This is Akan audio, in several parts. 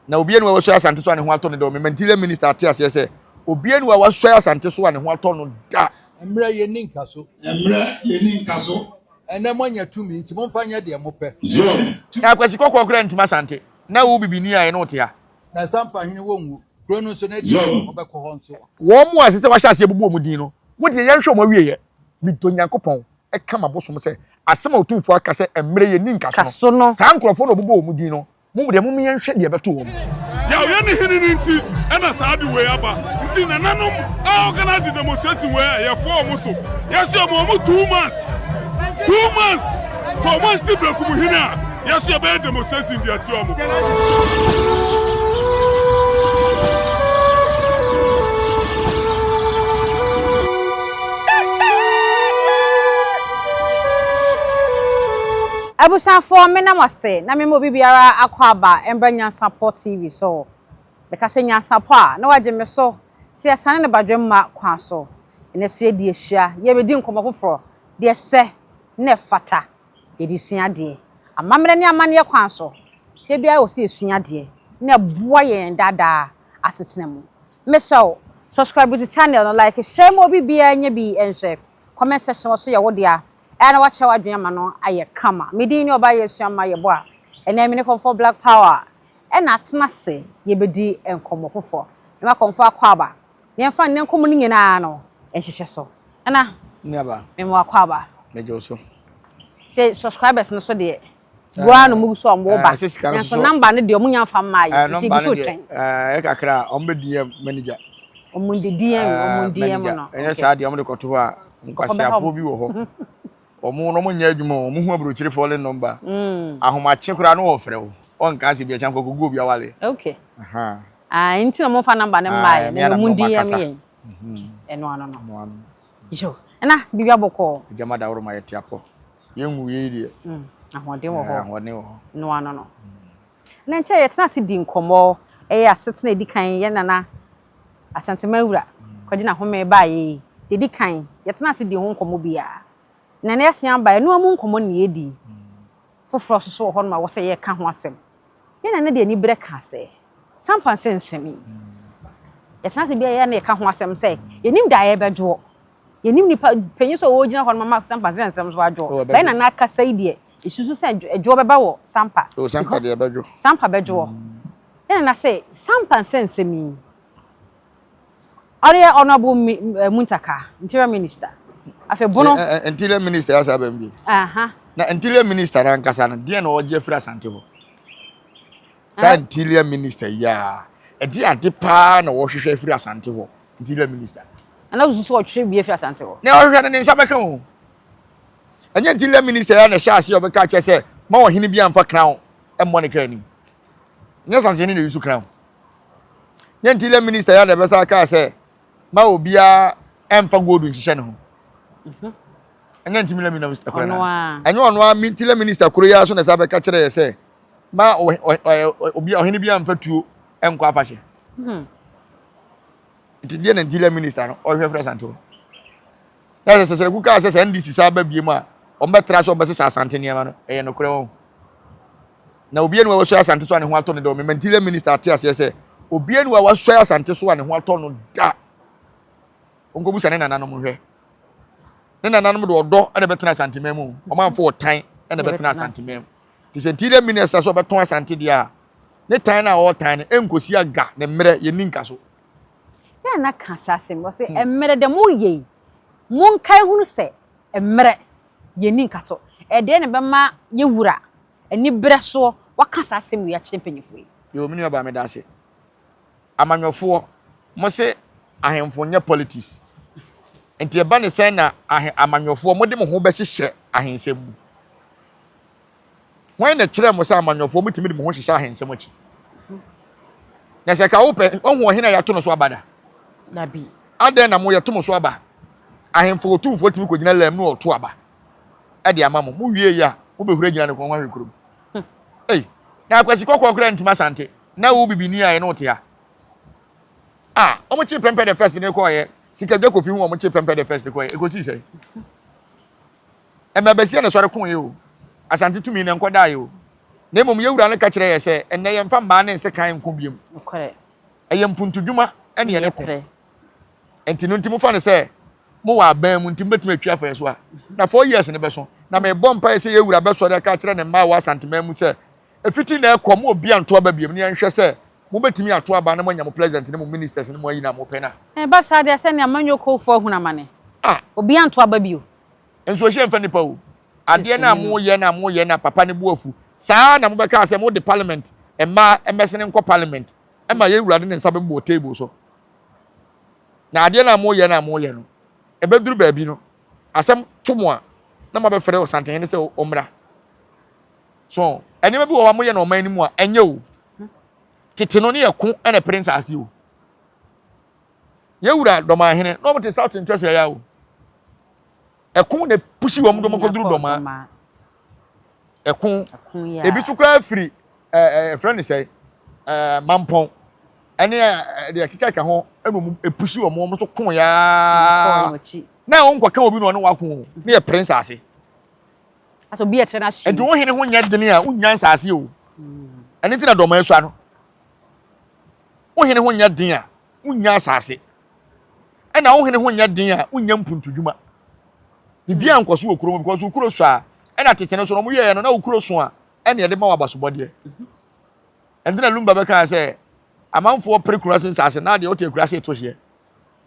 na obi enu wa so Asante so ane ho ato ne do me mentile minister ate ase se obi enu wa so Asante so ane ho ato no da emra ye ni nkaso ene monya tumi nti momfa nya de mope na kwasi kokko kura ntima Asante na wo bibini aye no te a na sampa hene wonwu kro no so na di obekọ ho nso wo mu asese wa hyase bubu omudin no wo de ye nhwe mo wieye mi to Nyankopon e kama bosom se asema otumfo aka se emre ye ni nkaso no sa nkrofo no bubu omudin no mu de mu ye nhwe de beto wo ya we ni hini nti e na sa de we aba nti na nanom a organize demonstration we ye fo omo so yes yo mo 2 months 2 months so mo si breku mu hini a yes yo be demonstration dia ti omo Abusafo me na wase na me mo bibiara akwaba embra Nyansapo TV so because Nyansapo a na waje me so se asane ne badwemma kwa so ene so edi ehia ye bedi nkomo foforo de se ne fata ye di sua de amamre ne amane kwa so de bia o se esua de na boa ye dada asetena mu me so subscribe to the channel no like share mo bibia nya bi enhwe comment section so ye wo de a and watch our dream no aye kama medin oba yesu ama ye bo a ena me ne comfort black power and atena se ye bedi enkomo fofo e ma comfort akwaba ne mfa ne enkomo ni nyina no enhyehyɛ so ana ne aba me mo akwaba me jo so say subscribers no so de bua no mu so ambo ba so number ne de omunya mfa ma ye ti go twen e kakra ombedi manager omundi DM no enya sa de omde koto a nkwasiafo bi wo ho omo no nya adwuma omo hu abrochire fallen number ahomache kura no ofre wo on ka se bi achan kogo bi awale okay nti no mo fa number ne mai ne omundi ye eno ano no jo na bibia boko jama da woro ma yetiapo yenwu ye die ahode wo ho no ano no na nche yetena se di nkomo asetena edikan ye nana Asante mawura kwaji na home ba ye edikan yetena se di ho nkomo bia na na yasia ba eno amu nkomo ne yedi foforo so ho ma wo se ye ka ho asem ye na de ani bre ka se sampan sensemi yetena se bia ye na ka ho asem se yenim da ye bejo yenim ni panyi so wo gina ho ma sampan sensem so ajo ba na aka sai de isusu se ejo beba wo sampa sampa de bejo sampa bejo ye na se sampan sensemi Area Honorable Muntaka, Interior Minister. Afe bono. Interior Minister asa bambi. Na Interior Minister ran kasa na dia na oje fra Asante ho. Sa Interior Minister ya. E dia ade pa na wo hwehwe fra Asante ho. Interior Minister. Ana ususu wo hwehwe bi fra Asante ho. Na wo hwehwe ne nsa beka ho. Anya Interior Minister ya na sha ase obeka che se ma wo hene bi amfa crown e mo ne ka ni. Nya sanse ni na yusu crown. Nya Interior Minister ya na be sa ka se ma obia emfa godu nhihye ne ho anya ntimila minister kora na anya ono a mitila minister koro ya so na sa be ka kire ye se ma obia ohene bia emfa tuo enko afahye itidie na ntila minister no o hwe fra Asante ho na se ku ka se NDC sa ba biem a o mbetra so o mbese Asante ne ma no e no kora ho na obia no wa so Asante so ane ho ato ne do me ntila minister ate ase se obia no wa so Asante so ane ho ato no da onko busa ne nananom hwe ne nananom do odo ene betena Asante memu o manfo otan ene betena Asante memu ti se ntile minister so beton Asante dia ne tan na o tan enkosi aga ne mmere ye ninka so ya na kasase mo se emmere de mo ye mon kai hunu se emmere ye ninka so e de ne bema ye wura ani bre so wakasase mu ya chempanyefo yo mini ba me da se amanyofo mo se ahemfo nya politics enti eba ne sen na amanyofo mo de mo ho be hyehyɛ ahensem wen na kire mo sa amanyofo mo timi de mo ho hyehyɛ ahensem achi na se ka wo pe ohun ohina ya to no so abada na bi aden na mo ya to mo so aba ahemfo otumfo timi ko gina lam no to aba e de ama mo wie ya wo be hura gina ne ko hwa hwekurum na akwasi kokko kura ntima Asante na wo bibini aye no te a omo chi pempe the first ne ko ye Sikadwa Kofi hu omo chi pempe the first ko ye ekosi sei e ma besia na sore kon ye o Asante tumi ne nkoda ye o na mom yewura ne ka kire ye se enne ye mfa mba ne nse kan nko biem okore eye mpuntudwuma ene ye ne ko enti no ntimo fa ne se mo wa ban mu ntimo betuma atwa fa so a na 4 years ne beso na me bompa ye se yewura beso de ka kire ne mma wa Asante mu se efiti na ekọ mo obi anto aba biem ne nhwe se mo betimi ato aba na mo nya mo president ne mo ministers ne mo ayi na mo pena ba sa de se ne amanyo ko fo hunamane obi anto aba bio enso hye mfa nipa o ade na mo ye na papa ne buafu saa na mo beka se mo de parliament emma emesene nko parliament emma ye wurade ne nsa bebo table so na ade na mo ye no ebeduru ba bi no asem tomo a na mo be fere o Asante ne se omra so enema bi wo mo ye na o man ni mu a enye o tete no ne yeko ene prince ase o ye wura doma hene no mo te south interest ya o ekun ne pushi wo mo do mo koduru doma ekun ebi tukura free friend say mampon ene de kika ka ho enu epushi wo mo so kun ya na won kwaka obi no ne wakun ne ye prince ase aso bi etre na shi edu wo hene ho nya dene a unyan sase o ene ti na doma esu ano wo hene ho nya den a unya sase ena wo hene ho nya den a unya mpuntudwuma bibia nkoso okuro because okuro so a ena tetene so no mo ye no na okuro so a ena ye de ma wabasobode endina lumba be kan say amanfo prekurase sase na de ote kurase to hye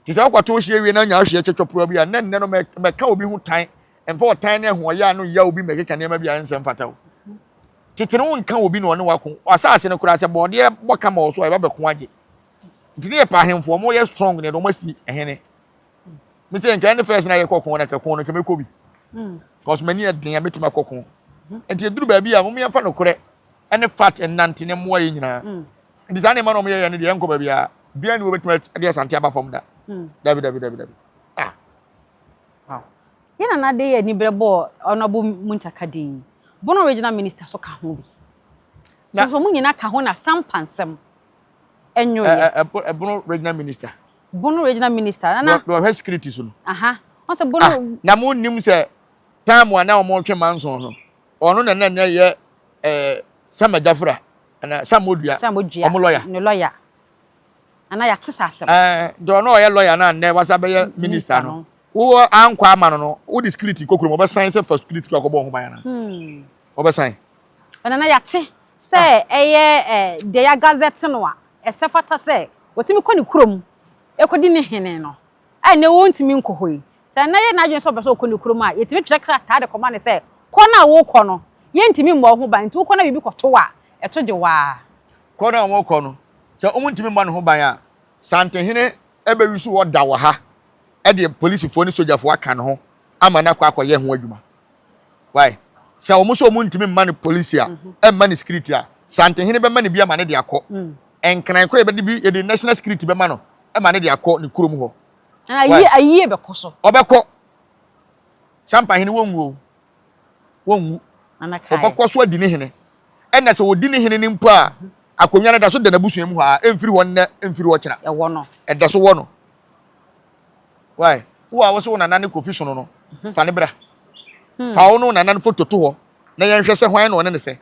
ti say kwato hye wie na nya hye chechopro bia na nne no meka obi hu tan emfa tan na hu ya no ya obi mekeka ne ma bia nsem fatawo tetene won kan obi no ne wako asase ne kurase bode boka ma so e ba be ko age ntine pa hemfo mo ye strong ne do masi ehene me say nkan ne first na ye kokon na kakon no kemekobi because many a den ametima kokon enti eduru ba bia mo me fa no kore ene fat enante ne mo ye nyina ndi zane ma no mo ye ne de enko ba bia ni wo betima de Asante aba fom da dabi wow yana na de ye ni brebo onobu muntakadin bono regional minister so ka ho bi so mo nyina ka ho na sampansem enyo ye bono regional minister na do have security so aha on se bono na mo nim se time wa na o mo twe manso no ono na ye samajafra na samodua omo lawyer no lawyer ana ya tsasem do no ye lawyer na ne wasa be ye minister no wo ankwa ama no wo di security kokoro mo be sign se for security ko bo ho ban na wo be sign ana na ya tse se eye de ya gazette no a esefata se wotimi kɔ ne kurom ekodi ne hene no ne wontimi nkohoi se na ye na adwen so be so kɔ ne kurom a yetimi twekra ta de kɔma ne se kɔ na wo kɔ no ye ntimi mmɔ ho ban nti wo kɔ na bibi kɔto a eto de wa kɔ na wo kɔ no se o ntimi mmɔ ne ho ban a Asante hene ebe wisu wo da wo ha de police fo ni soldier fo aka ne ho ama na kwa akɔye ho adwuma why se o mo so mo ntimi mma ne police a emma ne security a Asante hene be ma ne bia ma ne de akɔ enkran kro be de bi the national security be ma no e ma ne de akɔ ne kurom ho ayi be kɔ obekɔ sampa hene wonwu anakai obekɔ so adi ne hene ɛna sɛ odi ne hene ne mpo a akonwa na da so de na busua mu ha emfiri won na emfiri wo kyena ɛwɔ no ɛda so wɔ no why wo a wo so na nane Kofi so no fa ne bra fa wo no na nane photo to hɔ na yɛn hwɛ sɛ hwan na ɔne ne sɛ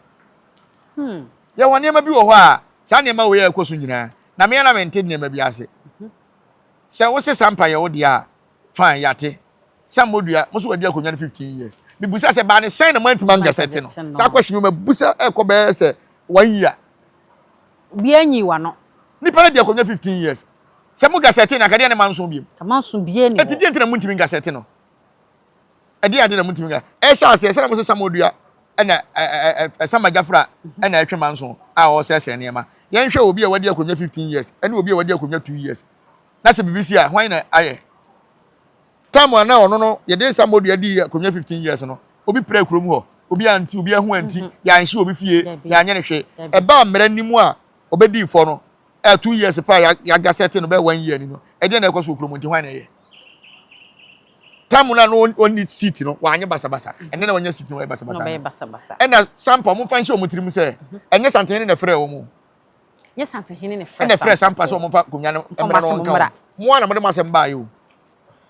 yɛ wɔ nneɛma bi wɔ hɔ a saa nneɛma wo yɛ ɛkɔ nyina na me na mente nneɛma bi ase sɛ wo se sampa yɛ wo dia fine yate samodua mo so wadi akonwa no 15 years bi busa sɛ ba ne sɛn na mantima ngasɛte no saa question ma busa ɛkɔ bɛɛ sɛ 1 year bi anyi wa no nipa na di akonwa 15 years sɛ mo gasɛte na kade ne manso biem manso bie ne ɛti di ntena mo ntimi gasɛte no ɛdi ade na mo ntimi ga ɛhyɛ ase sɛ na mo se samodua ɛna samajafra ɛna ɛtwe manso a ɔsɛsɛ nneɛma yɛn hwɛ obi a wadi akonwa 15 years ɛne obi a wadi akonwa 2 years na sɛ BBC a hwan na ayɛ tamu na ono no ye de samodua di akonwa 15 years no obi pra kurom ho obi anti obi ahu anti ya anhye obi fie ya anye ne hwe e ba mmara nimu a obedi fo no 2 years pa ya gasete no be 1 year ni no e de na ekoso kurom nti hwan na ye tamu na no oni seat no wa anye basabasa ene na wanya seat no e basabasa e na sampa mo fa nhye o mutirim se enye santene na frɛ wo mo nye santene na frɛ na frɛ sampa so mo fa konwa no emra no nka mo na mo de masem ba yo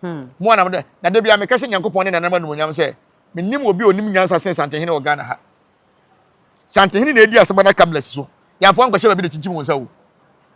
mo na mo de na de bia me kase Nyankopɔn ne na na no nyam se menim obi onim nyansa sen Asante hene o Ghana ha Santehini na edi asebada cameras so. Ya fo ankwahye ba bi de tintim won sa wo.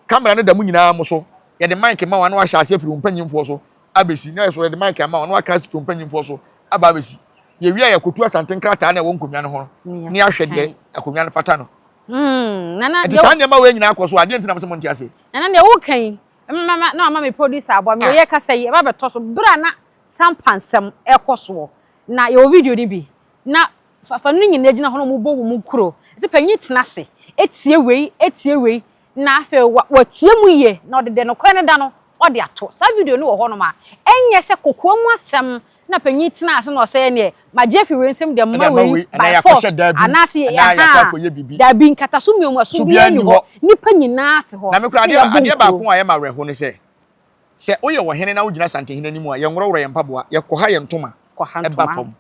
Camera no da mu nyina mo so. Ye de mic ma wa no ahye ase afiri mpanyimfo so. Abesi na so ye de mic ma wa no aka ase mpanyimfo so. Aba abesi. Ye wi ya kotu Asante nkrata na wo nkomia no ho. Ni ahwe de akomia no fata no. Nana. Edi san ma we nyina akoso ade ntina mo se mo ntiase. Nana de wo kan. Mama na mama me producer abo me ye kasa yi ba beto so bra na sampansem ekoso na ye video ni bi na fa no nyina gina hono mo bo mu kuro se panyi tena se etie wei na afa watie mu ye na ode de no kwan da no ode ato sa video ni wo hono ma enye se kokoa mu asem na panyi tena ase na ose ne ma jefi we nsem de ma we by force anase ya ha da bi nkata so miom aso bi ani ho nipa nyina ate ho na me kura ade ba ko aye ma reho ne se oye wo hene na wo gina Sante hene ni mu a ye ngorowro ye mpaboa ye koha ye ntoma e ba fam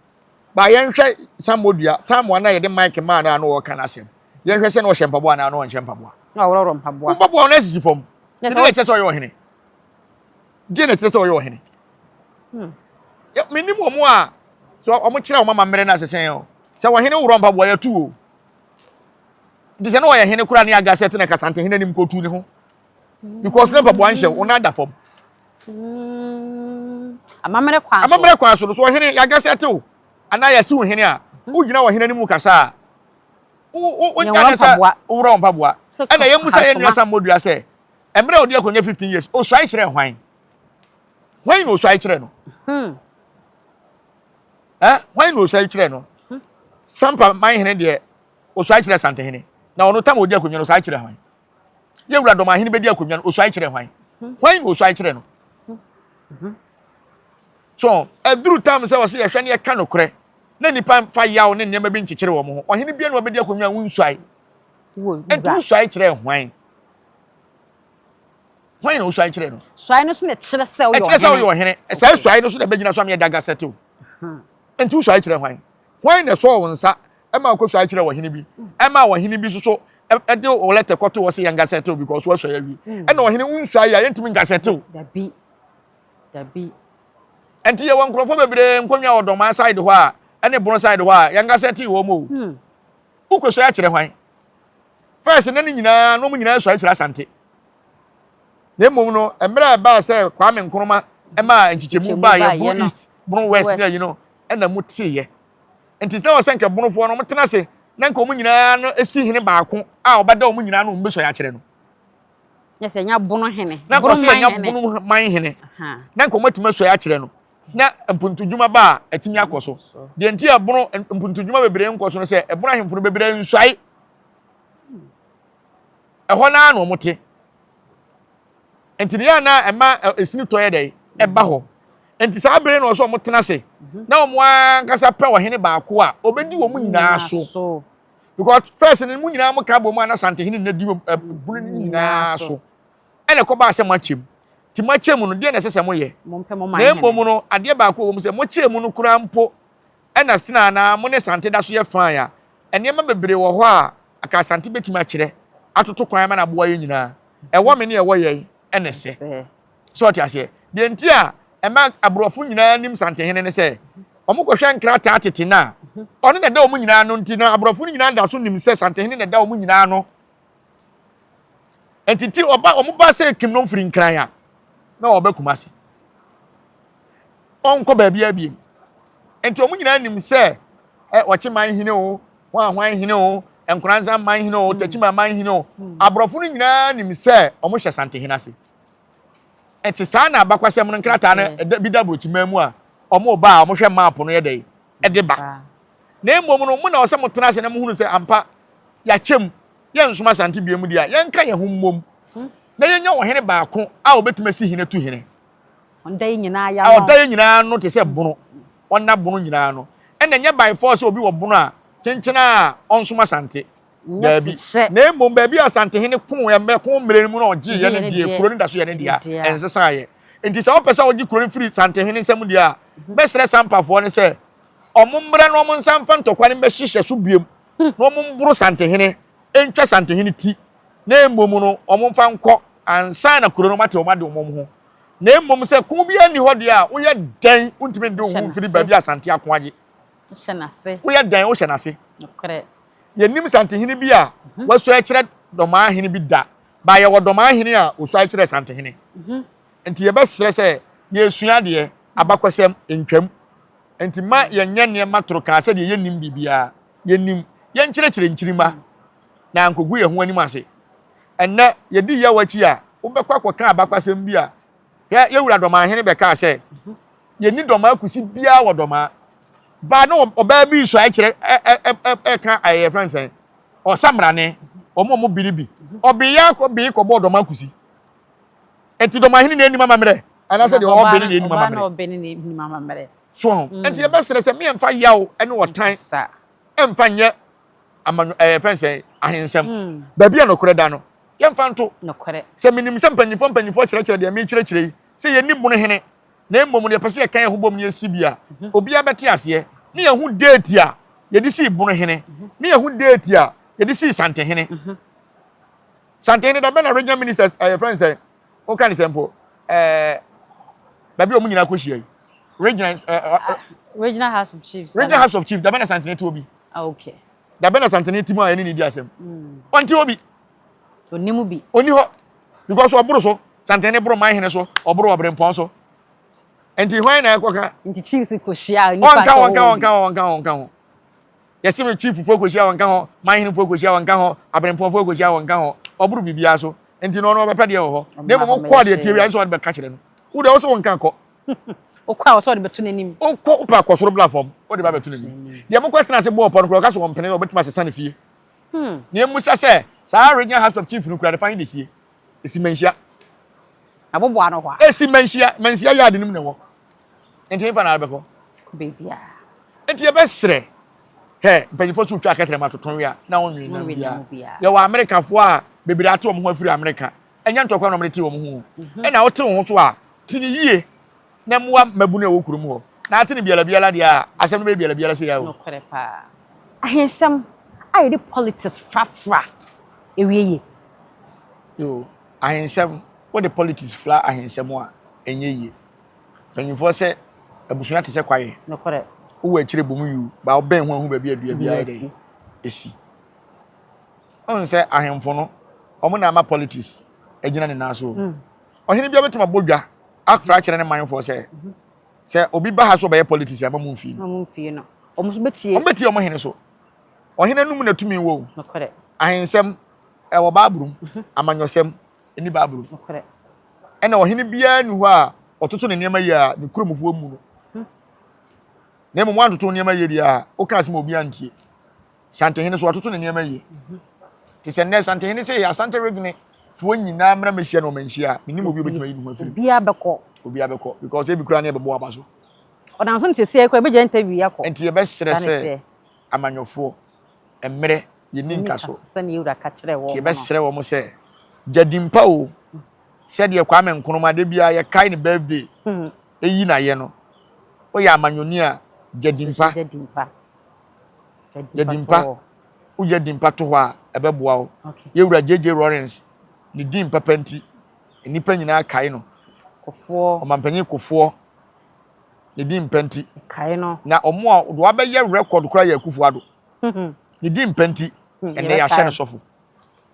ba ye nhwe samodua time na ye de mic man na wo kana asem ye hwe se na wo hye mpaboa na wo nhye mpaboa na wo mpaboa mpaboa na sisi fam de na chese oye wo hene de na chese oye wo hene ya minimum mo a so omo kire o mama mere na sesen yo se wo hene wo mpaboa ya tu o de se na wo ye hene kura na ya gasete na Sante hene nim ko tu ni ho because na mpaboa nhye wo na da fam amamere kwa so hene ya gasete o ana ya si wo hene a wo gina wo hene ni mu kasa wo nya sa wo ro mpaboa ana ye musa ye nua samodua se emre odi akonya 15 years o so ai kire hwan no so ai kire no hwan no so ai kire no sampa man hene de o so ai kire Sante hene na ono tam odi akonya no so ai kire hwan ye wura do ma hene be di akonya no o so ai kire hwan no so ai kire no so eduru tam se wose ye hwe ne ye ka no kore na nipa fa yawo ne nyema bi nkyekere wo mo ho ohene bia no obedi akonwa wunsuai edu suai kire hwan no suai kire no suai no so ne kire se o yo kire se o yo hene sai suai no so na begina so am ye daga setew entu suai kire hwan ne so wonsa e ma ko suai kire wo hene bi e ma wo hene bi so e de o lete koto wo se yanga setew because wo suai wi e na wo hene wunsuai ya yentumi nga setew dabi enti ye won krofo bebre nkonwa odoma side ho a ene bono side ho a yanga seti wo mo uko so ya kire hwan first na ni nyina no mu nyina so ya kire Asante na mom no emra ba se kwame nkroma e ma nchichemu ba ye bono east bono west na you know ena mu tie enti se wo senke bono fo no mtena se na nka mu nyina no esi hene baako a obeda mu nyina no mbe so ya kire no yes enya bono hene na ko so enya bono man hene na nka matuma so ya kire no na mpuntudwuma ba atimi akoso de ntia bono mpuntudwuma bebre nkoso no se ebono ahemfo bebre nsuai eho na no mote entiria na ema esini toye dey eba ho enti sa bere no so motena se na omo ankasa pe wo hene baako a obedi wo mu nyina so because first ni mu nyina mo ka bo mu na Sante hene na di bunu ni nyina so ene ko ba se machem ti machem no de na sese mo ye na emom no ade baako wo mu se mo chem no kura mpo ena sina na mo ne Sante da so ye fan ya ene ma bebre wo ho a aka Sante betima kire atoto kwan ma na bo ye nyina ewo me ne ewo ye ene se so ti ase de ntia ema abrofo nyina nim Sante hene ne se omo kohwe nkrata atete na ono na da omo nyina no nti na abrofo nyina da so nim se Sante hene na da omo nyina no entiti omo ba se kimno mfiri nkran ya na oba kumase onko ba bia biem enti omo nyina nim se wache man hene o hwan hene o enkranza man hene o tachima man hene o abrofo nyina nim se omo hye Sante hene ase enti sa na abakwasem no nkrata na bi da brochima mu a omo ba omo hwe map no ye dey e de ba na emom no mu na osem tena se na mu hunu se ampa ya chem ye nsoma Sante biemu dia ye nka ye hummom na ye nya wo hene baako a obetuma si hene tu hene ondai nyina ya no ondai nyina no te se bono onna bono nyina no ena nya by force obi wo bono a chenchena a onsoma Sante dabi na emom ba bi Asante hene kun ya mekon mre mu na oje ye ne die kuro ni da so ye ne dia ensesa ye enti se wo pesa oji kuro free Sante hene nsam dia mesre sampafo ne se omumbre no omon samfa ntokwa ne behihye so biem no omumburu Sante hene entwa Sante hene ti na emom no omumfa nko ansa na kuro no mate omade omom ho na emom se kun bia ni ho dia wo ye dan untime ndo hu free ba bi Asante akoaje hye na se wo ye dan wo hye na se nokre yenim santehene bi a waso a kire doma hene bi da ba ye wodoma hene a oso a kire santehene enti ye besere se ye sua de abakwasem ntwam enti ma yenye ne matoro ka se de yenim bibia yenim yen kire nkirima na ankogu ye ho anim ase enne ye di ya wachi a wobekwa akoka abakwasem bi a ye wura doma hene be ka se ye ni doma kusi bia wodoma ba no oba bi so a kire ka aye friends en o samrane omo biribi obi ya ko bi ko bodo ma kusi enti doma hene na anim amamre ana se de o beni na anim amamre na obeni na anim amamre so enti ye besere se me emfa yawo ene wotan emfa nye amanu friends en ahensem ba bia no kore da no ye mfa nto no kore se minim se mpanyifo kire de me kire se ye ni bunu hene na emom de pese ye kan ho bom ye sibia obi abete ase ne ye hu date a ye di si bunu hene ne ye hu date a ye di si sante hene sante hene da be na regional ministers friends say o kan simple ba bi o mu nyina ko hia regional house of chiefs da be na sante hene to obi okay da be na sante hene timo a ye ni di asem onti obi onimu bi oni ho because oburu so sante hene buru man hene so oburu obrempon so enti hwan na ekoka nti chiefs ko hia ni pa onka ho yesi me chief fo ko hia onka ho man hene fo ko hia onka ho abrempon fo ko hia onka ho oburu bibia so enti no be pede ho na mo ko de tie wi so de be ka kire no wo de wo so onka ko o kwa wo so de betu nanim o ko upa ko soro platform o de ba betu nanim de mo ko tena se bo opon ko ka so ompene o betuma se sane fie ne mu se sa regional house of chief no kura de fan de sie esi manhia abobo ano ho esi manhia ya de nim ne wo enti fa na abeko ko bebia enti e be sere he mpanyifo so twa akatere matoton wi a na won wi na bia ye wa america fo a bebira ato mo ho afiri america enya ntokwa no mre ti wo mo ho e na wo te wo so a tini yie na moa mabu na wo kurum ho na atene biala dia asem be biala se ya wo no kore pa ahensem ayi di politics frafra ewieye yo ahensem what the politics fla ahensem a enye yie mpanyifo se abusunya te se kwaye no kore wo akire bomu yu ba oben ho ba bia adua bia ide esi on se ahemfo no omo na ama politics agina ne na so ohene bia betuma bodwa akra kire ne manfo se obi ba ha so be politics ama mu mfi no omo so betie omo hene so ohene num na tumi wo no kore ahensem wo baabrum amanyosem eni baabrum no kore ena ohene bia ni ho a ototo ne niam ya ne kuromfo mu no na mo antoto niam ya dia o ka se mo obi antie sante hene so ototo ne niam ya ti se ne sante hene se ya Asante regine fo nyina mra mehia no manhia minim obi obetuma yi no afiri obi abeko because e bi kura na e bebo abaso odan so ntese ekwa be je interview yakọ enti e be sere se amanyofo emre ye ninkaso se ne yura ka kire wo ke be sere wo mo se jadimpa o se de kwa me nkonoma de bia ye kai ne birthday eyi na ye no o ya amanyoni a jadimpa o jadimpa to ho a ebeboa o ye wura JJ Lawrence ni dim papanti enipa nyina kai no kofo o mampanyi kofo ni dim panti kai no na omo a do abeye record kura ya kufu ado ni dim panti ene ya hye ne sofo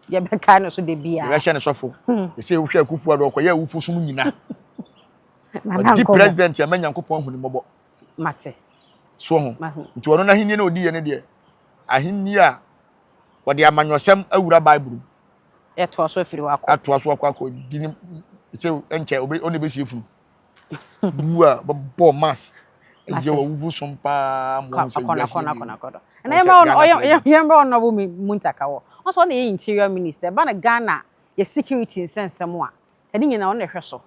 ye be kai no so de bia ye hye ne sofo ye se wo hwe kufu ado ko ya wufu sum nyina na di president ya manyankopon hu ni mobo mate so ho nti wono na hinni na odi ye ne de ahinni a wode amanyosem awura bible eto aso afiri wako ato aso akwa dini se enche obi oni be siefu bua bo mass eje wo wufu sompa mo se kona na yemba on no bu muntaka wo so na interior minister ba na Ghana ye security sense mo a kadi nyina on hwe so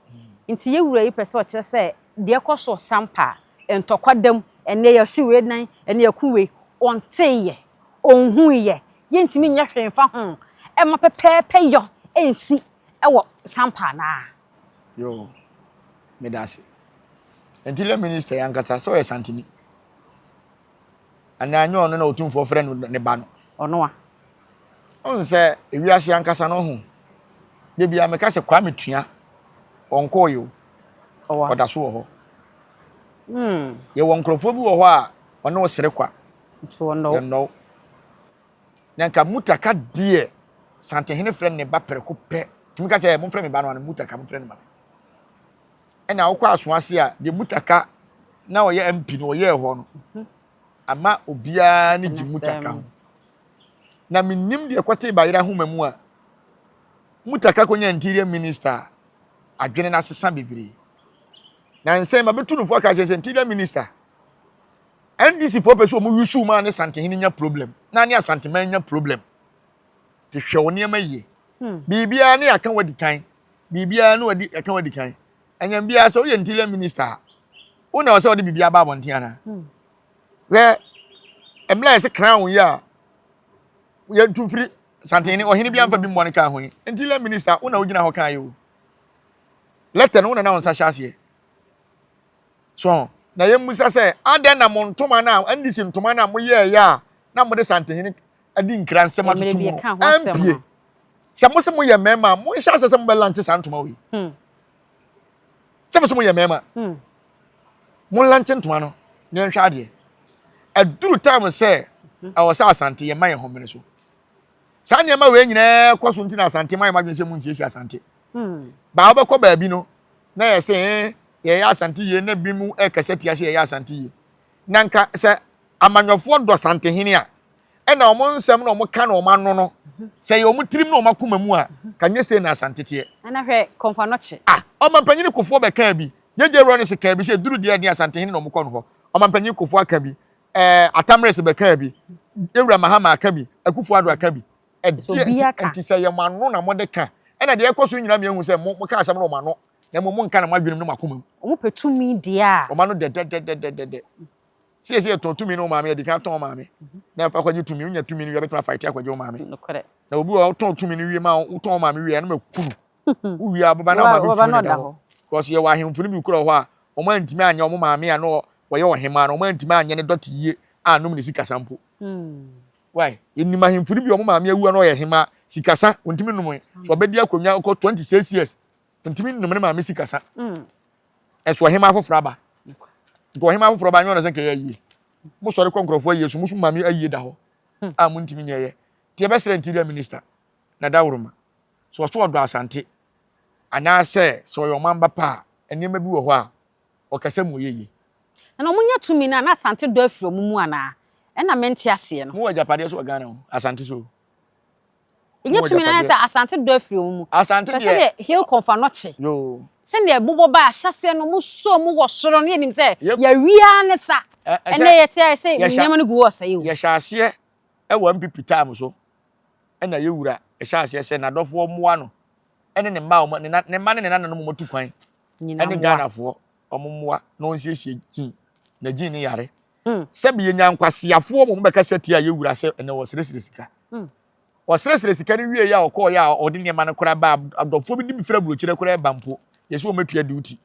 nti ye wura yi pese o kire se de koso sampa entokwadam ene ye hyiwe nan ene yakuwe onteye onhuye ye ntimi nya hwenfa ho e ma pepepe yo ensi ewo sampa na yo medase interior minister yankasa so Asante ananyo ono na otumfo friend ne ba no ono a on se ewiase yankasa no ho de bia me ka se kwa metua onko yo oda so ho ye won krofo bi wo ho a ono sere kwa so no nanka mutaka die santehene frɛ ne ba preko pɛ tumi ka sɛ mo frɛ me ba no mutaka mo frɛ ne ma ɛna wokɔ asoase a de mutaka na ɔyɛ MP no ɔyɛ hɔ no ama obia ne di mutaka ho na minim de kɔte bayira homa mu a mutaka konya interior minister adwene na sesa bebre na nsɛm ma betu no fo ka sɛ interior minister NDC for person mu yusu ma ne santehene nya problem na ne asante man nya problem te hwɛ wo nneɛma yie bibia ne aka wadi kan bibia ne wadi aka wadi kan anyam bia sɛ wo yɛ interior minister wo na wo sɛ wo de bibia ba abɔnten ana wɛ emla yɛ se crown ya yɛ tufiri santehene ɔhene bia mfa bi mmɔ ne ka ho interior minister wo na wo gyina hɔ kan yɛ wo letter no wo na wo nsa hyase so na ye musa sɛ adan na montoma na andisi ntoma na mo ye ya na mo de santehene adi nkran nsɛm atoto mo ampie sɛ mo se mo ye mema mo hya sɛ mo be lanche santoma we sɛ mo se mo ye mema mo lanche ntoma no ne nhwa ade aduru time sɛ awɔ sɛ asante ye man ye homene so saa nyema we nyina kɔso ntina asante man ma dwensɛ mo nsiesie asante ba obɛkɔ baabi no na yɛ sɛ ye ya asante ye na bi mu e kase tia ye ya asante ye nanka se amanyofo do santehene a e na omo nsem na omo ka na omo ano no se ye omo tirim na omo akoma mu a kanye se na asante tie ana hwe konfa noche omo panyini kofo be ka bi yeje ro ne se ka bi se duru de ne asantehene na omo kɔ no ho omo panyini kofo aka bi atamre se be ka bi ewura mahama aka bi akufo ado aka bi enti se ye mano na mo de ka e na de ekoso nyina me hu se mo ka asem na omo ano na mo nka na madwenem no makoma omo petumi dia o ma no de sie to tumi no maame de kan ton maame na fa kwaje tumi unya tumi no ya betuma fight akwaje maame na obi o ton tumi no wie ma o ton maame wie na makunu wo wie ababa na ma do tumi no because ye wa hemfuni bi kura ho a o ma ntimi anya o maame a no wo ye ohema na o ma ntimi anya ne dot yie a no me sikasa mpo why enima hemfuni bi o maame awu na o ye hema sikasa ntimi no mo so obedi akonwa ko 26 years ntimi no me maame sikasa eso hema afofra ba go hema afofra ba nyo na senke yayi mo sori konkrofo yesu musu maame ayi da ho a mo ntimi nyeye tie be sere interior minister na dawroma so so odo asante ana se so yo mamba pa enema bi wo ho a o kase mo yeye na mo nya tumi na asante do afiro mu ana e na mente ase no mo wajapade so Ghana asante so nya tumi na se asante do afiro mu asante de hill konfa noche yo se ne bobo ba ahyase no mo so mo wo soro no yenim se ya wia ne sa ene yete se nyama no gu wo sa yewu ya hyase e wa mpipi time so ena ye wura e hyase se na dofo moa no ene ne ma ne ma ne nana no mo tu kwan ene Ghana fo ommoa no nsiesie kin na gin ne yare se bi nyankwasiafo mo be ka setia ye wura se ene wo seresere sika wasresere sika ne wie ya okọ ya odi ne ma ne kora ba adofo bi dim fira burochire kora ba mpo yeso o metua duty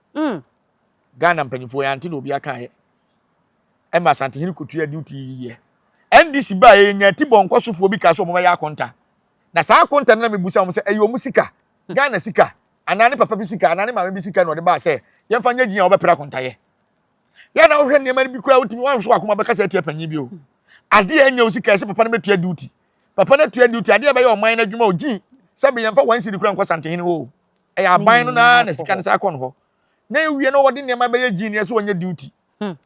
Ghana mpanyifo ya anti na obi aka ye e ma Asante hini kotua duty ye NDC ba ye nya ti bon kwasofo bi ka so mo ya akonta na sa akonta na mebusa mo se eyo mu sika Ghana sika anane papa bi sika anane mama bi sika no de ba se ye mfa nya ginya obepra akonta ye ya na ohwe ne ma bi kura utimi wan so akoma be ka se tie panyi bi o ade anya usika se papa na metua duty papa na tua duty ade ba ye o man na dwuma ogi se be ye mfa wan sidi kura nkwa Asante hini o e ya ban no na sika ne sa akọ no ho na ewie no wode ne ma be ye gini so onye duty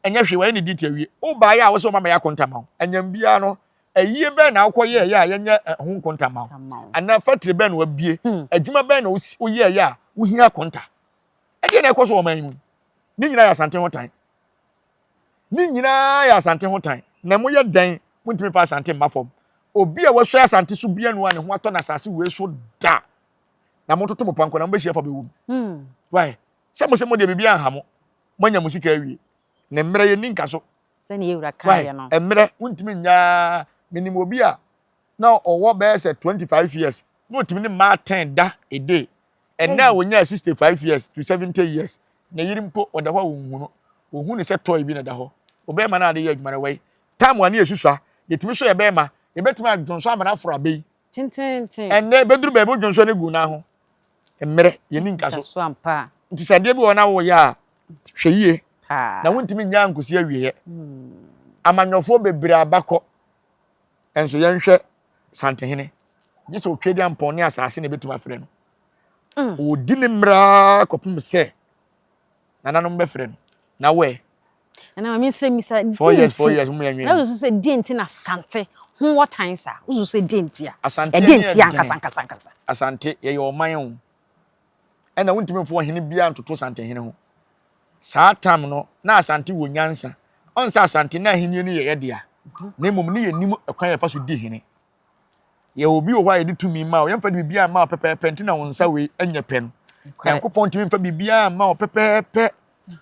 enya hwe wa ne duty awie o ba ya wo so mama ya kontama enyam bia no ayie be na akoye ya yenya ho kontama ana factory be na wabie adwuma be na wo ye ya wo hia konta e de na ekoso o man mu ni nyina ya Asante hotan ni nyina ya Asante hotan na mo ye dan mo ntimi fa Asante mafom obi a wo so Asante so bia no ane ho ato na asase we so da na mo toto mo panko na mo be hia fa be wu why se mo de bibia anhamo monya musika awie ne mmere ye ninka so se ne yewura kan ye no mmere untimi nya minim obi a na owo be se 25 years no timi ne ma 10 da a day and now onya 65 years to 70 years na yirimpo oda ho ohunu ne se toy bi na da ho obe ma na ade ye adwuma na wai time wa ne yesusua yetimi so ye be ma ye betimi adwonso amana afro abei tintin enne beduru be bodwonso ne gu na ho mmere ye ninka so ampa nti sade bi wona wo ya hweyie na wontimi nya nkosi awie amanyofo bebre abakọ enso yenhwe santehene gye so twedi ampone asase na betima frɛ no odi ne mra kopum se nananom be frɛ no na we na ma misre misa 4 years mu yanwe na uzu se denti na Asante ho what time sa uzu se denti a Asante denti ankasa Asante ye oman ho ɛna wontimi mfo hene bia ntoto santehene ho saa tam no na Asante wo nyansa onsa Asante na hene ni ye de a na mmom ne yenim ekwan ya fa so di hene ye obi wo hwa ye ditumi ma o yemfa de bibia ma pepepe ntina won sa we anya pɛ no Nyankopɔn timi mfa bibia ma o pepepe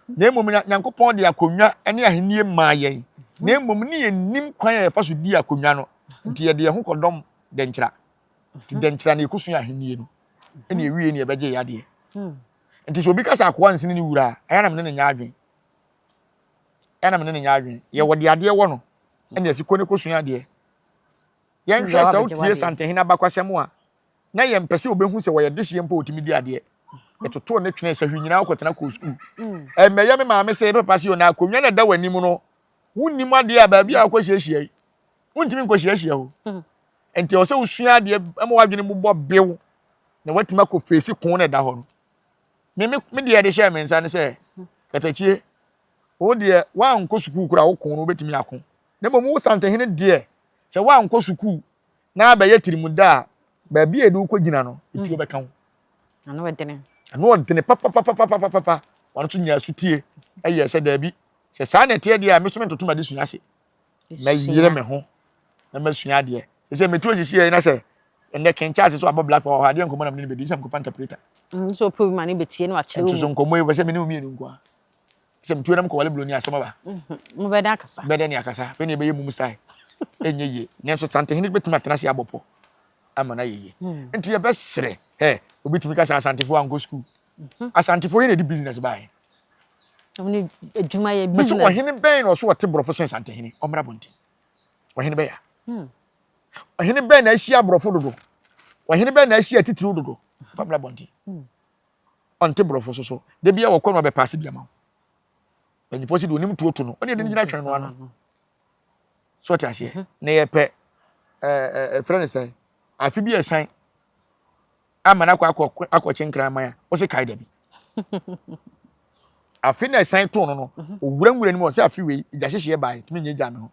na mmom Nyankopɔn de akonwa ne ahenie ma ye na mmom ne yenim kwan ya fa so di akonwa no nti ye de ho kodom denkyira ti denkyira na ekusu ahenie no ene ewie ne ebeje yade nti so obi kasa akwa nsini ni wura ayana me ne nya adwen ayana me ne nya adwen ye wode ade wo no ene asiko ne kosu ade yen hwe sa utie santehina bakwasem a na ye mpese obehu se wo ye dehye mpa otimi di ade etoto ne twene sa hwinyina akotena ko school meye me maame se papa si ona akonwa na da wani mu no wunnim ade a ba bia akwahyiahia yi wuntimi nkwahyiahia ho enti o se usua ade ama wadwene bobɔ bew na watima ko face kon na da ho no me de ade hye me nsa ne se katachie wo de wa anko school kura wo kon no betimi akon na mo mu santehene de se wa anko school na abaye tirimuda ba bia edu ko gina no etuo beka ho ano wedene papa wano to nya sutie eye se da bi se sa na tie de a meso mentoto ma de sua ase na yire me ho na masua de se metu osisi e na se ene kencha se so abo black power hade nkomo na me ne bedi sam ko interpreter so probi ma ne betie na akyere wo so nkomo e be se me ne umi enu nko a se metu na mko wale bloni asoma ba mo beda akasa beda ni akasa fe ne be yemu style enye ye ne so santehene betuma tenase abopo amana ye enti ye besre obitumi ka Asantefo ango school Asantefo ye na di business buy omni adwuma ye business business so ohene ben no so wote brofo sen santehene omra bonti ohene be ya ohene ben na ahia brofo dodo ohene ben na ahia titiri dodo omra bonti onte brofo so de bia wo kono be pass bia ma enifo si do nim tuoto no oni de nyina twen no ano so ta se na ye pe friend say afi bia san amana kwa akwachenkra man o se kai da bi afi na san to no owuranwura ni mo se afi we ija hyehye bai tumi nye ja me ho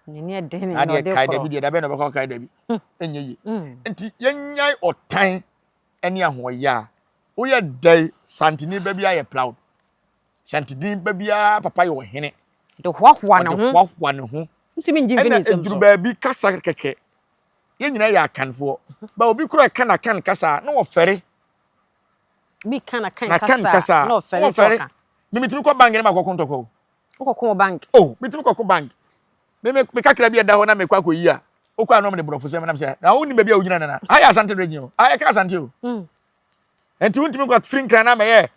ni eden na de kai da bi de da be no be kai da bi enye yi enti yanyai otan ene ahoya o ye dai santini ba bia ye proud santini ba bia papa ye wo hene de hwahwa ne ho ntimi ngi vini sem so eduru ba bi kasa keke ye nyina ya kanfo ba obi kura kan kasa na wo fere bi kan kasa na wo fere me mitimi ko bank na makoko ntoko ukoko bank mitimi ko bank me kakra bi da ho na me kwa koyi a o kwa no me de brofo sem na me say na woni ba bia ogina na aya Asante region aya ka Asante o enti wontimi ko free kran na me ye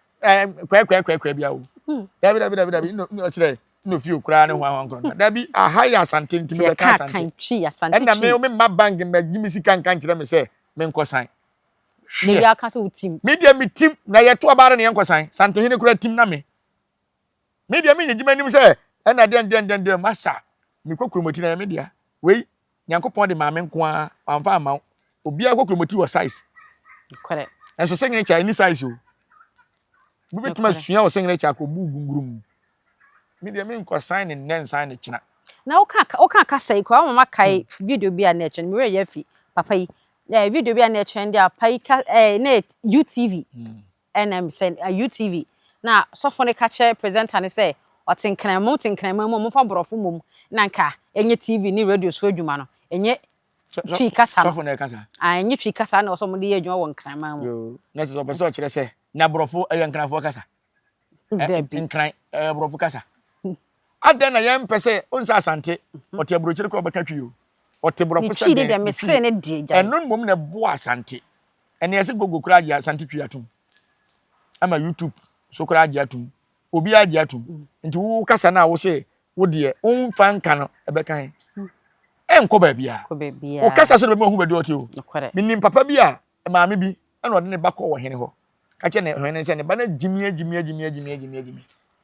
kwa bia o dabi no sire no fi okura ne ho nkron da bi ahaya Asante ntimi be ka Asante na me ma bank me gimi sika nkan kire me say me nkosan ne wi aka se utim media mi tim na ye to abare ne nkosan santehene kura tim na me media mi nyejima nim say na den masa mi kokromoti na media wei Nyankopon de maame nko a amfa ama obi a kokromoti wo size kore enso sengene cha ni size o bi betuma sua wo sengene cha ko bugungurum media mi nkosan ne nensan ne kina na oka kasa ikwa mama kai video bi a na echen mi we ye fi papa yi video bi a na echen dia pai na UTV NM send UTV na sofo ne kache presenter ne say otenkramo mo fa brofo mom na nka enye TV ni radio so adwuma no enye twi kasa sofo ne kasa enye twi kasa na osomo de ye adwuma won krama mo yo na so person kire say na brofo eyankrafo kasa nkran brofo kasa adan na yem pese onsa Asante ote abrochire ko beka twi o ote brofo se de me se ne de ja enun mom na bo Asante ene yese gogo kura agya Asante twi atum ama YouTube so kura agya atum obi agya atum nti wo kasa na wo se wo de onfa nka no ebeka enko ba bia wo kasa so be mo hu bedi ote o minim papa bia maame bi ena ode ne bakọ wo hene ho ka che ne hene se ne ba na jimie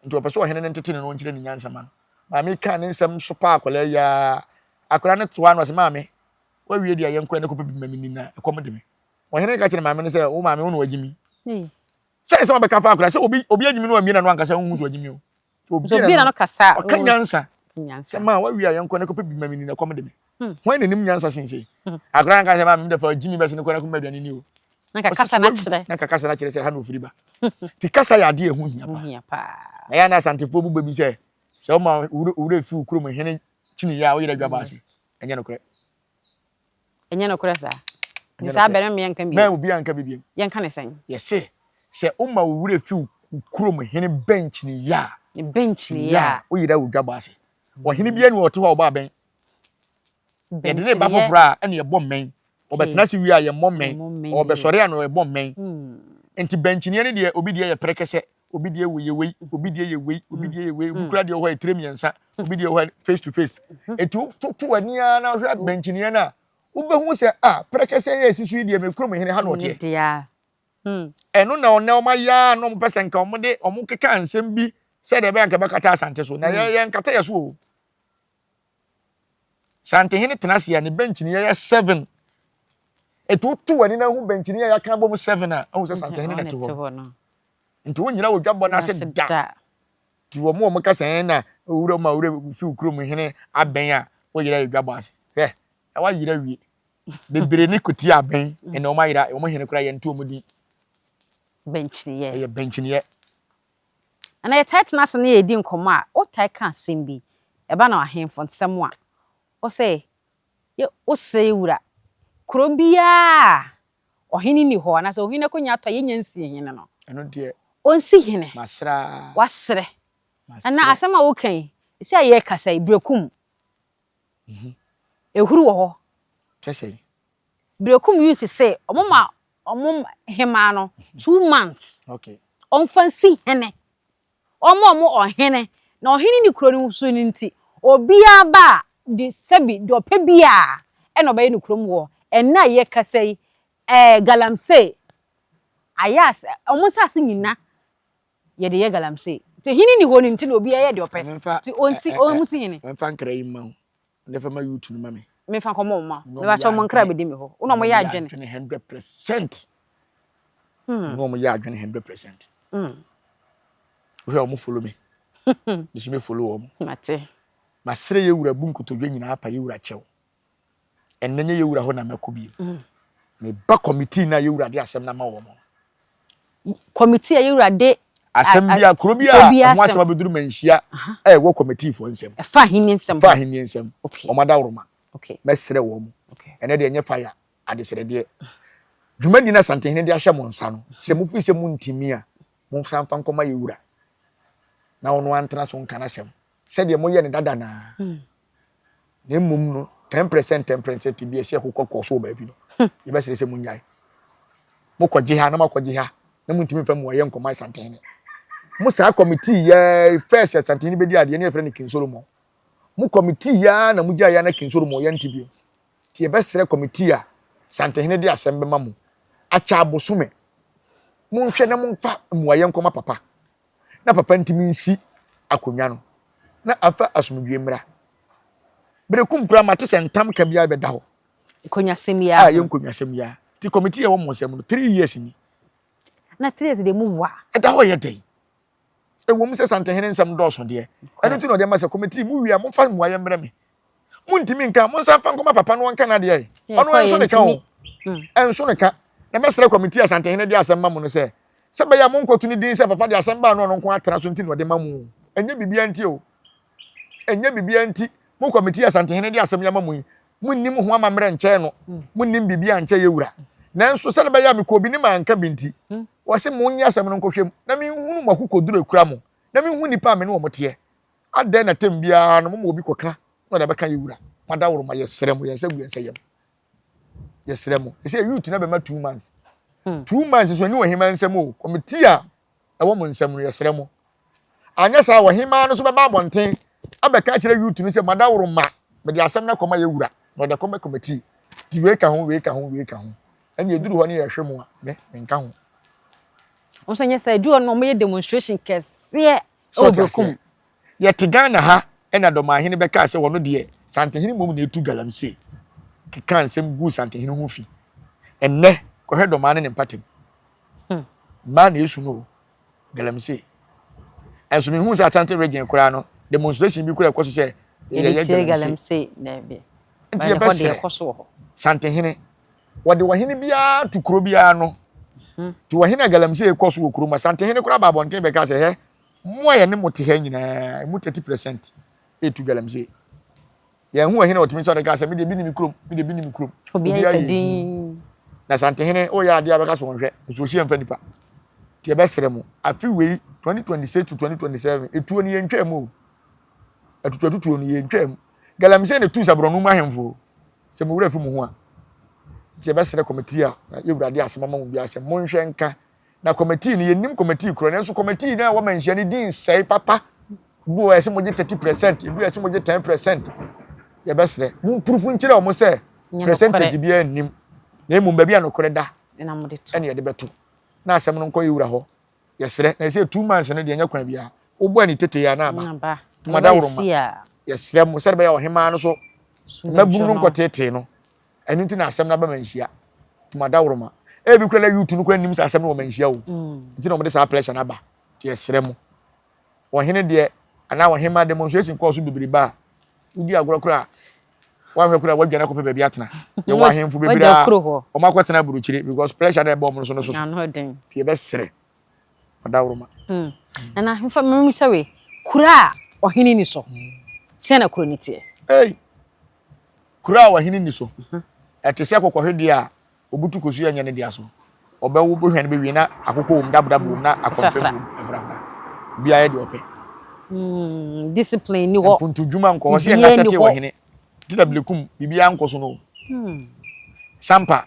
nti opeso wo hene ne ntete ne no nkire ne nyansa man maame ka ne nsam so pa akola ya akora ne toa no se maame wa wie dia yenkɔ ne kɔpɛ bi mamini na ɛkɔm de me ɔhene ka kyerɛ maame ne sɛ wo maame wo no wagimi sɛ ɔbɛka fa akora sɛ obi agimi no amina no ankasa hu so wagimi o obi na no kasa ɔka nyansa sɛ ma wa wie yenkɔ ne kɔpɛ bi mamini na ɛkɔm de me hwan ne nim nyansa sense akora nka sɛ maame de fa agimi bɛse ne kɔ ne kɔma aduane ni o na kasa na kyerɛ sɛ ha no ofiri ba ti kasa ya de ehu hia pa ɛya na asantefo bu babi sɛ o ma wure fi ukuro mu hene chini ya o yere dwa baase enye no kore sa ni sa bere me yanka bi na obi yanka bi yanka ne sen yes sɛ o ma wure fi ukuro mu hene bench ni ya o yere wo dwa baase wo hene bia ni wo to ho ba ben de ne ba fofora ene ye bɔ men obetena si wi a ye mommen obesore a no ye bɔ men enti bench ni ne de obi de ye prekese obi de ye wei obi de ye wei obi de ye wei bukura de ho etremiensa obi de ho face to face etu to wani a na hwa bench ni na ubehu se prekese ye sisu de me krom hene ha no te eno na ona oma ya no mpese nka omde omukeka ansem bi se de be nka be kata asante so na ye nkata ye so o sante hene tenase ya ne bench ni ye 7 etu to wani na hu bench ni ya ka bom 7 a hu se sante hene na te ho nti wonyina wo dwabɔ na se da ti wo mo ka san na owura ma owura fi ukuro mu hene aben a wo yira dwabɔ ase e wa yira wie bebre ni kuti aben ene o ma yira o mo hene kura ye nto o mo di bench ni ye bench ni ye ana ye tight na se na ye di nkomo a o tai kan sembi e ba na ahemfo nsem a o se ye o se wura kuro bia ohini ni ho na se ohini ko nya to ye nyansi hene no eno de onsi hene masra wasre ana asema wo kan isi aye kasa ibrekum ehuru wo ho kese ibrekum youth say omom hema no 2 months okay on fancy hene omo ohene na ohene ni kuro ni so ni nti obia ba di sebi do pe bia e no baye ni kuro mu wo enna ye kasa galamse ayas omo sase nyina ye de ye galamse te hini ni ho ni nti na obi ye de ope ti onsi omusi hini memfa nkra yi ma ne fa ma youth no ma me fa komo ma me ba cho mo nkra be de me ho una mo ye adwene 100% no mo ye adwene 100% we o mo follow me this me follow o mate masre ye wura bu nkotodwe nyina apa ye wura chew ennenye ye wura ho na makobi me ba committee na ye wura de asem na ma wo mo committee ye wura de asembia kurobia mo asema beduru manhia wo committee for nsem fa hini nsem omadawroma okay mesre wo mo ene de enye fire adesere de dwumadi na sante hene de ahye mo nsa no se mu fi se mu ntimi a mo sanfa nkoma ye wura na wono antena so nkana sem se de mo ye ne dada na ne mum no 10% bi ese kokko so ba bi no ye be sere se mu nyai mo kwaje ha na makwaje ha na mu ntimi fa mu ye nkoma sante hene Musa committee ya first Asante ni bedi ade ne efre ne King Solomon mu committee ya na mu gya ya na King Solomon ya ntibio ti e besere committee a Asante hene de asembe ma mu acha abosume mu nhwe na mu mfa muaye nkoma papa na papa ntimi nsi akonwa no na afa asomdwe mra berekum kura mate sentam ka bia be da ho konwa semia ye konwa semia ti committee ya wo mo sem no 3 years ni na 3 years de mu wa e da ho ye den ewo mu se Asante hene nsam dɔɔso de eno ti no de ma se committee mu wia mo fa mu aye mre me mu ntimi nka mo nsa fa nkoma papa no nka na de ɔno enso ne ka o enso ne ka na mesere committee Asante hene de asem ma mo no se be ya mo nkotu ni din se papa de asem ba no nko atena so nti no de ma mu enye bibia nti o enye bibia nti mo committee Asante hene de asem ya ma mu mu nnim ho amamre nche no mu nnim bibia nche ye wura nanso se be ya me ko bi ni ma nka binti wase mo nya asem no nkohwem na mi hunu makoko duro ekura mo na mi hu nipa me no mo te adan na tem bia no mo obi koka no da beka ye wura madaworo ma yesere mo yense guense yem yesere mo ese youth na be ma 2 months 2 months so ni wo hima nsem o committee a ewo mo nsem no yesere mo anya sa wo hima no so be ba bonten abeka kire youth no se madaworo ma me de asem na koma ye wura no da koma committee ti we ka ho anya eduru ho ne ye hwe mo a me nka ho onso nye say do no me demonstration kese o brokum ye te Ghana ha ena do ma hene beka se wono de Asante hene mom na etu galamse keka nsɛm gu Asante ho fi enne ko hedo man ne mpatem man yesu no galamsey enso me hu say Asante region kura no demonstration bi kura kwaso say ye galamsey na bi nti ye bese Asante hene wode wahene bia to kuro bia no ti wahene galamsey kwaso wo kuro ma Asante hene kura ba bonten be ka say he mo ye ne mote ha nyina mu 30% etu galamsey ye hu wahene otimi so de ka say me de bi ni mikrom obi ayedin na Asante hene o ya ade abeka so nhwe so hie mfa nipa ti e besere mu afi wei 2026 to 2027 etuo ni yentwa mu atutuo ni yentwa mu galamsey ne tu sabro no mu ahemfo se mu wura fi mu ho a ti e besere committee a yewurade asema ma mu bia se monhwe nka na committee ni yenim committee kro na so committee na wo manhia ni din sei papa bu ese mo 30% bu ese mo 10% ye besere mu proof nkire o mo se percentage bia nim na emu ba bia no kore da na mo de to ene ye de beto na asem no nko yewura ho yesere na se 2 months ne de nya kwan bia obu ani tete ya na aba madawroma yesere mo sere ba ya ohema no so maburu no nkotete no enu nti na asem na ba manhia madawroma e bi kura na youth no kura nim sa asem no manhia wo nti na mo de sa pressure na ba yesere mo ohene de ana ohema demonstration course bibiriba udi agoro kura wa hwe kura wadwana ko pe bia tena ye wa hemfu bibira o makotena buruchire because pressure na bomb no so na no den ti e be sere madawroma na hemfa memi sawe kura ohene ni so se na kuro ni tie kura ohene ni so etese akokɔhwede a obutu kosu anya ne dia so obawo bo hwan be wi na akokɔ wom dabdabum na akonfem efrafra bia ye de ope discipline ni wo puntu djuma nko wo se na sete ohene tida blekum bibia nko so no sampa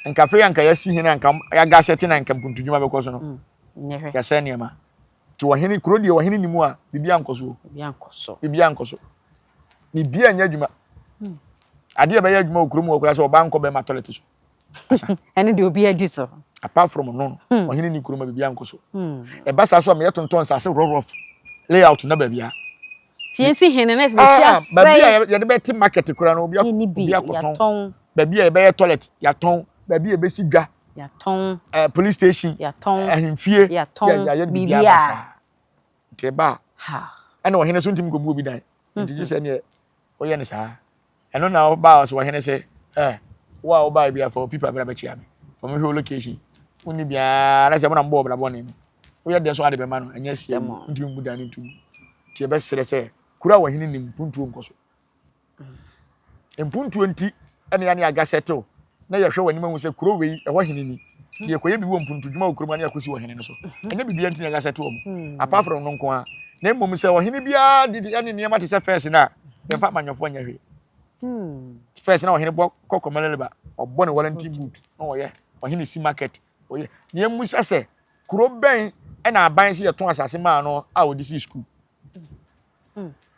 nka fe yanka yasi hene nka ya ga sete na nka puntu djuma be ko so no ya se niema ti ohene kuro de ohene ni mu a bibia nko so bibia nya djuma ade be ya djuma okuro mu okura so oba nko be ma toilet so ene de obi adi so apart from no ohene ni kuro ma bibia nko so e ba sa so me yetonton sa se rough layout na babia tiensi hene na se chia sai babia ya de beti market kura no obi akoton babia e be toilet ya ton babia e be si dwa ya ton police station ya ton ahemfie ya ton ya bibia basa teba ha ana ohene so ntim ko bu obi dan nti se ne oye ne sa eno na oba so ohene se wa oba bia for people bra ba chia me for me location uni bia na se mo na mbo bra bone oye de so ade be ma no anya sie ntim mu dan ntim ti e be sere se kura ohene ni mpuntuo nko so mpuntuo nti ene ya ne aga settle na ye hwe wani ma hu se kuro wei e ho hene ni ti e koye bi wo mpuntu djuma okuro ma na yakosi wo hene no so enya bibia nti na aga settle mo apart from no nko a na emom se wo hene bia didi ene niam ate se first na ye fa manyofo nya hwe first na wo hene bo kokomelele ba obone warranty boot na wo ye wo hene si market wo ye niam musa se kuro ben ena aban se ye ton asase ma no a wo disi school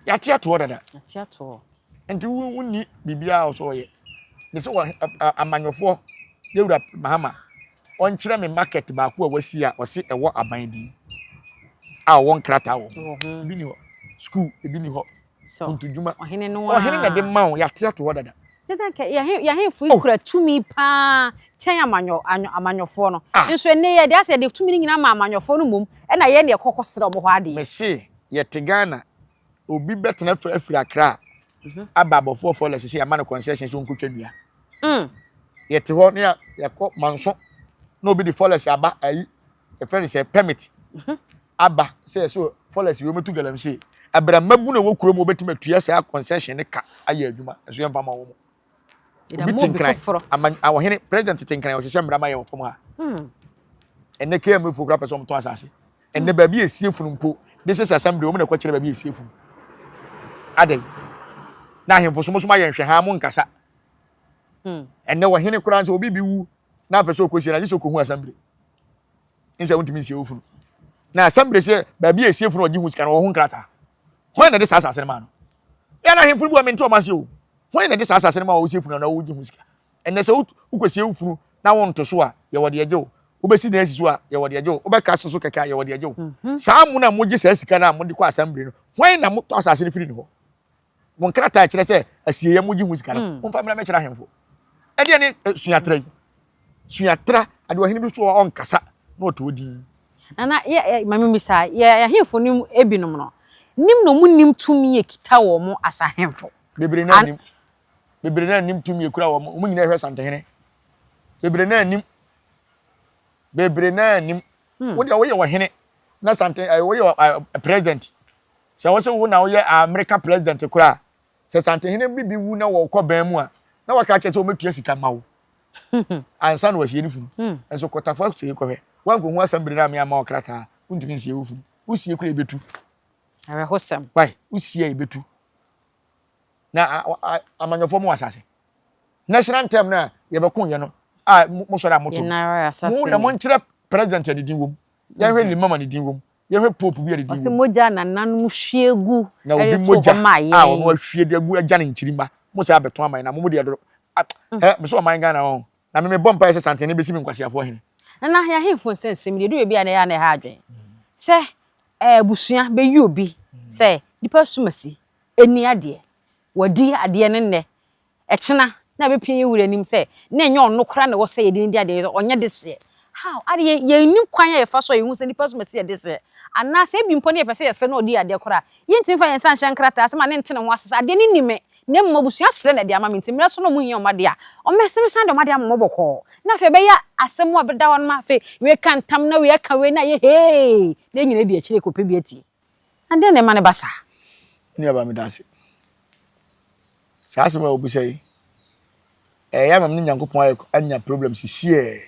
ya tiato dada tiato enti wunni bibia o so ye ne so amanyofo yewura mahama on kire me market ba ko a wasi a wose ewo aban di a won krata wo bi ni ho school e bi ni ho puntu djuma ohene no ohene na de ma wo ya tiato dada tetanka ya fu ikura tumi pa chen amanyofo no nso ene ye de ase de tumi nyina ma amanyofo no mom e na ye ne kokosere mo ho ade me se ye tegana obi betena afira akra ababofo for le sese ya man concession so nkotwa dua ye te ho ne ya ko manso na obi di forest aba ayi e fere se permit aba say so forest yo metu galamsey abra mabu na wo kuro mo betima tuya say concession ne ka aye adwuma so yemfa ma wo mo obi tinkran awahene president tinkran o hye mra ma ye wo fom ha enne ke am fukura person to asase enne ba bi esiefunu mpo this is assembly wo me na kwa kire ba bi esiefunu adai na hemfo so ma ye nhwe ha mo nkasa enne wahene kura nso obi bi wu na pese okosi na jiso kohu assembly nse wontimi sie ofunu na assembly se ba bi esiefunu ogi hu sika no ho nkrata ho na de sasa asene ma no ya na hemfo bu amento ma se o ho na de sasa asene ma wo siefunu na wo gi hu sika enne se ukosi ofunu na won to so a ye wode ye jo obesi na esiso a ye wode ye jo obeka so keka ye wode ye jo saa mu na mo gi sa sika na mo de kwa assembly no ho na mo to asase ni firi ni ho mo nkrata kire se asiye mo gi hu sika no mo fa mra me kira hemfo ade ne suatra ade wo hene bi so on kasa na oto odi na mami misa ya hemfo nim ebinom no nim no mu nim tumi ekita wo mo asahemfo bebre na nim tumi ekura wo mo nyina hwe Asante hene bebre na nim wo dia wo ye wo hene na Asante wo ye president se wo se wo na wo ye American president kura se Asante hene bibi wu na wo ban mu a na wo ka che wo metua sika ma wo ansa na wo sie ni funu enso kotafo se ko hwe wan ko hu asambere na me ama okrata untimi nsie wo funu wo sie kura ebetu awe hosam why wo sie ebetu na amanyofo mu asase national term na ye be kun ye no mo so da moto mo na mo nkyere president ya din wom ye hwe ni mama ni din wom ye hwe pope bi ya din wom ose moja na nanu hwiegu na obi moja wo no hwie de gu agya ne nkyirima mo se abeton aman na mo de do me so aman Ghana ho na me bompa ese Asante ne besi me nkwasiafo hene na ya hemfo sensem de do bi ana ya na ha adwen se busua be yi obi se dipa sumasi eni ade wadi ade ne nne ekena na be pie wura nim se na enye onno kra na wo se yedi ndi ade onye de se how ade ye nim kwan ye fa so ye hu se dipa sumasi de se ana se bi mpo ne pese ye se na odi ade kra ye ntim fa ye san hyan krata se ma ne ntene ho asesa ade ne nime ne mmobusua sere na de ama mintim na so no mu yin omade a o mesem san de omade am moboko na fe be ya asem wo beda won ma fe we kan tam na we ka we na ye hey de nyina de akire kope bi ati ande ne ma ne basa ni aba me dase sa se ma obu sei ya mam ni Nyankopon anya problem sisie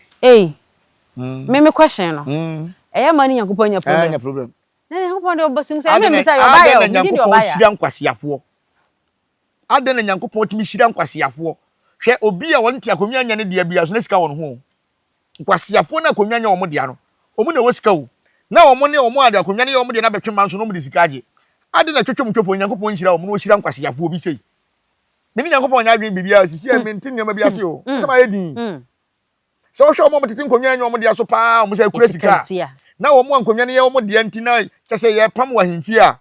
me question no ya ma ni Nyankopon anya problem na Nyankopon de obasim se me misa yo ba ya ndi de oba ya shira nkwasiafo ade na Nyankopon timi shira nkwasiafo hwe obi a won ti akomia anya ne dia bia so na sika won ho nkwasiafo na akomia anya won dia no omu na wosika wo na omu ne omu ade akomia ne omu dia na betwe manso no mu de sika age ade na twetwem twofo Nyankopon shira omu no shira nkwasiafo obi sei mini Nyankopon nya adwen bibia sisi e menti nyama bia se o sama edin so hwe omu tete nkomia anya omu dia so pa omu se kura sika na omu ankomia ne ye omu dia nti na kyese ye pam wa hemfi a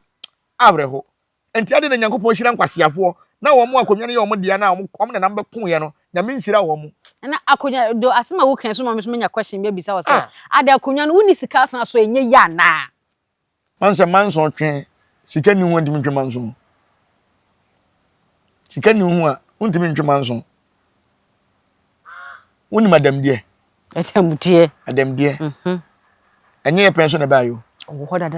abreho enti ade na Nyankopon shira nkwasiafo na omu akomia ne ye omu dia na omu na namba kun ye no nyame nshira omu na akonya do asema wo kan so ma me nya question be bisa wo se ade akonya no woni sika san so enye ya na manso twen sika ni hu ndimi ntwe manso sika ni hu a ntimi ntwe manso woni madam die enye ye penso na bayo wo hoda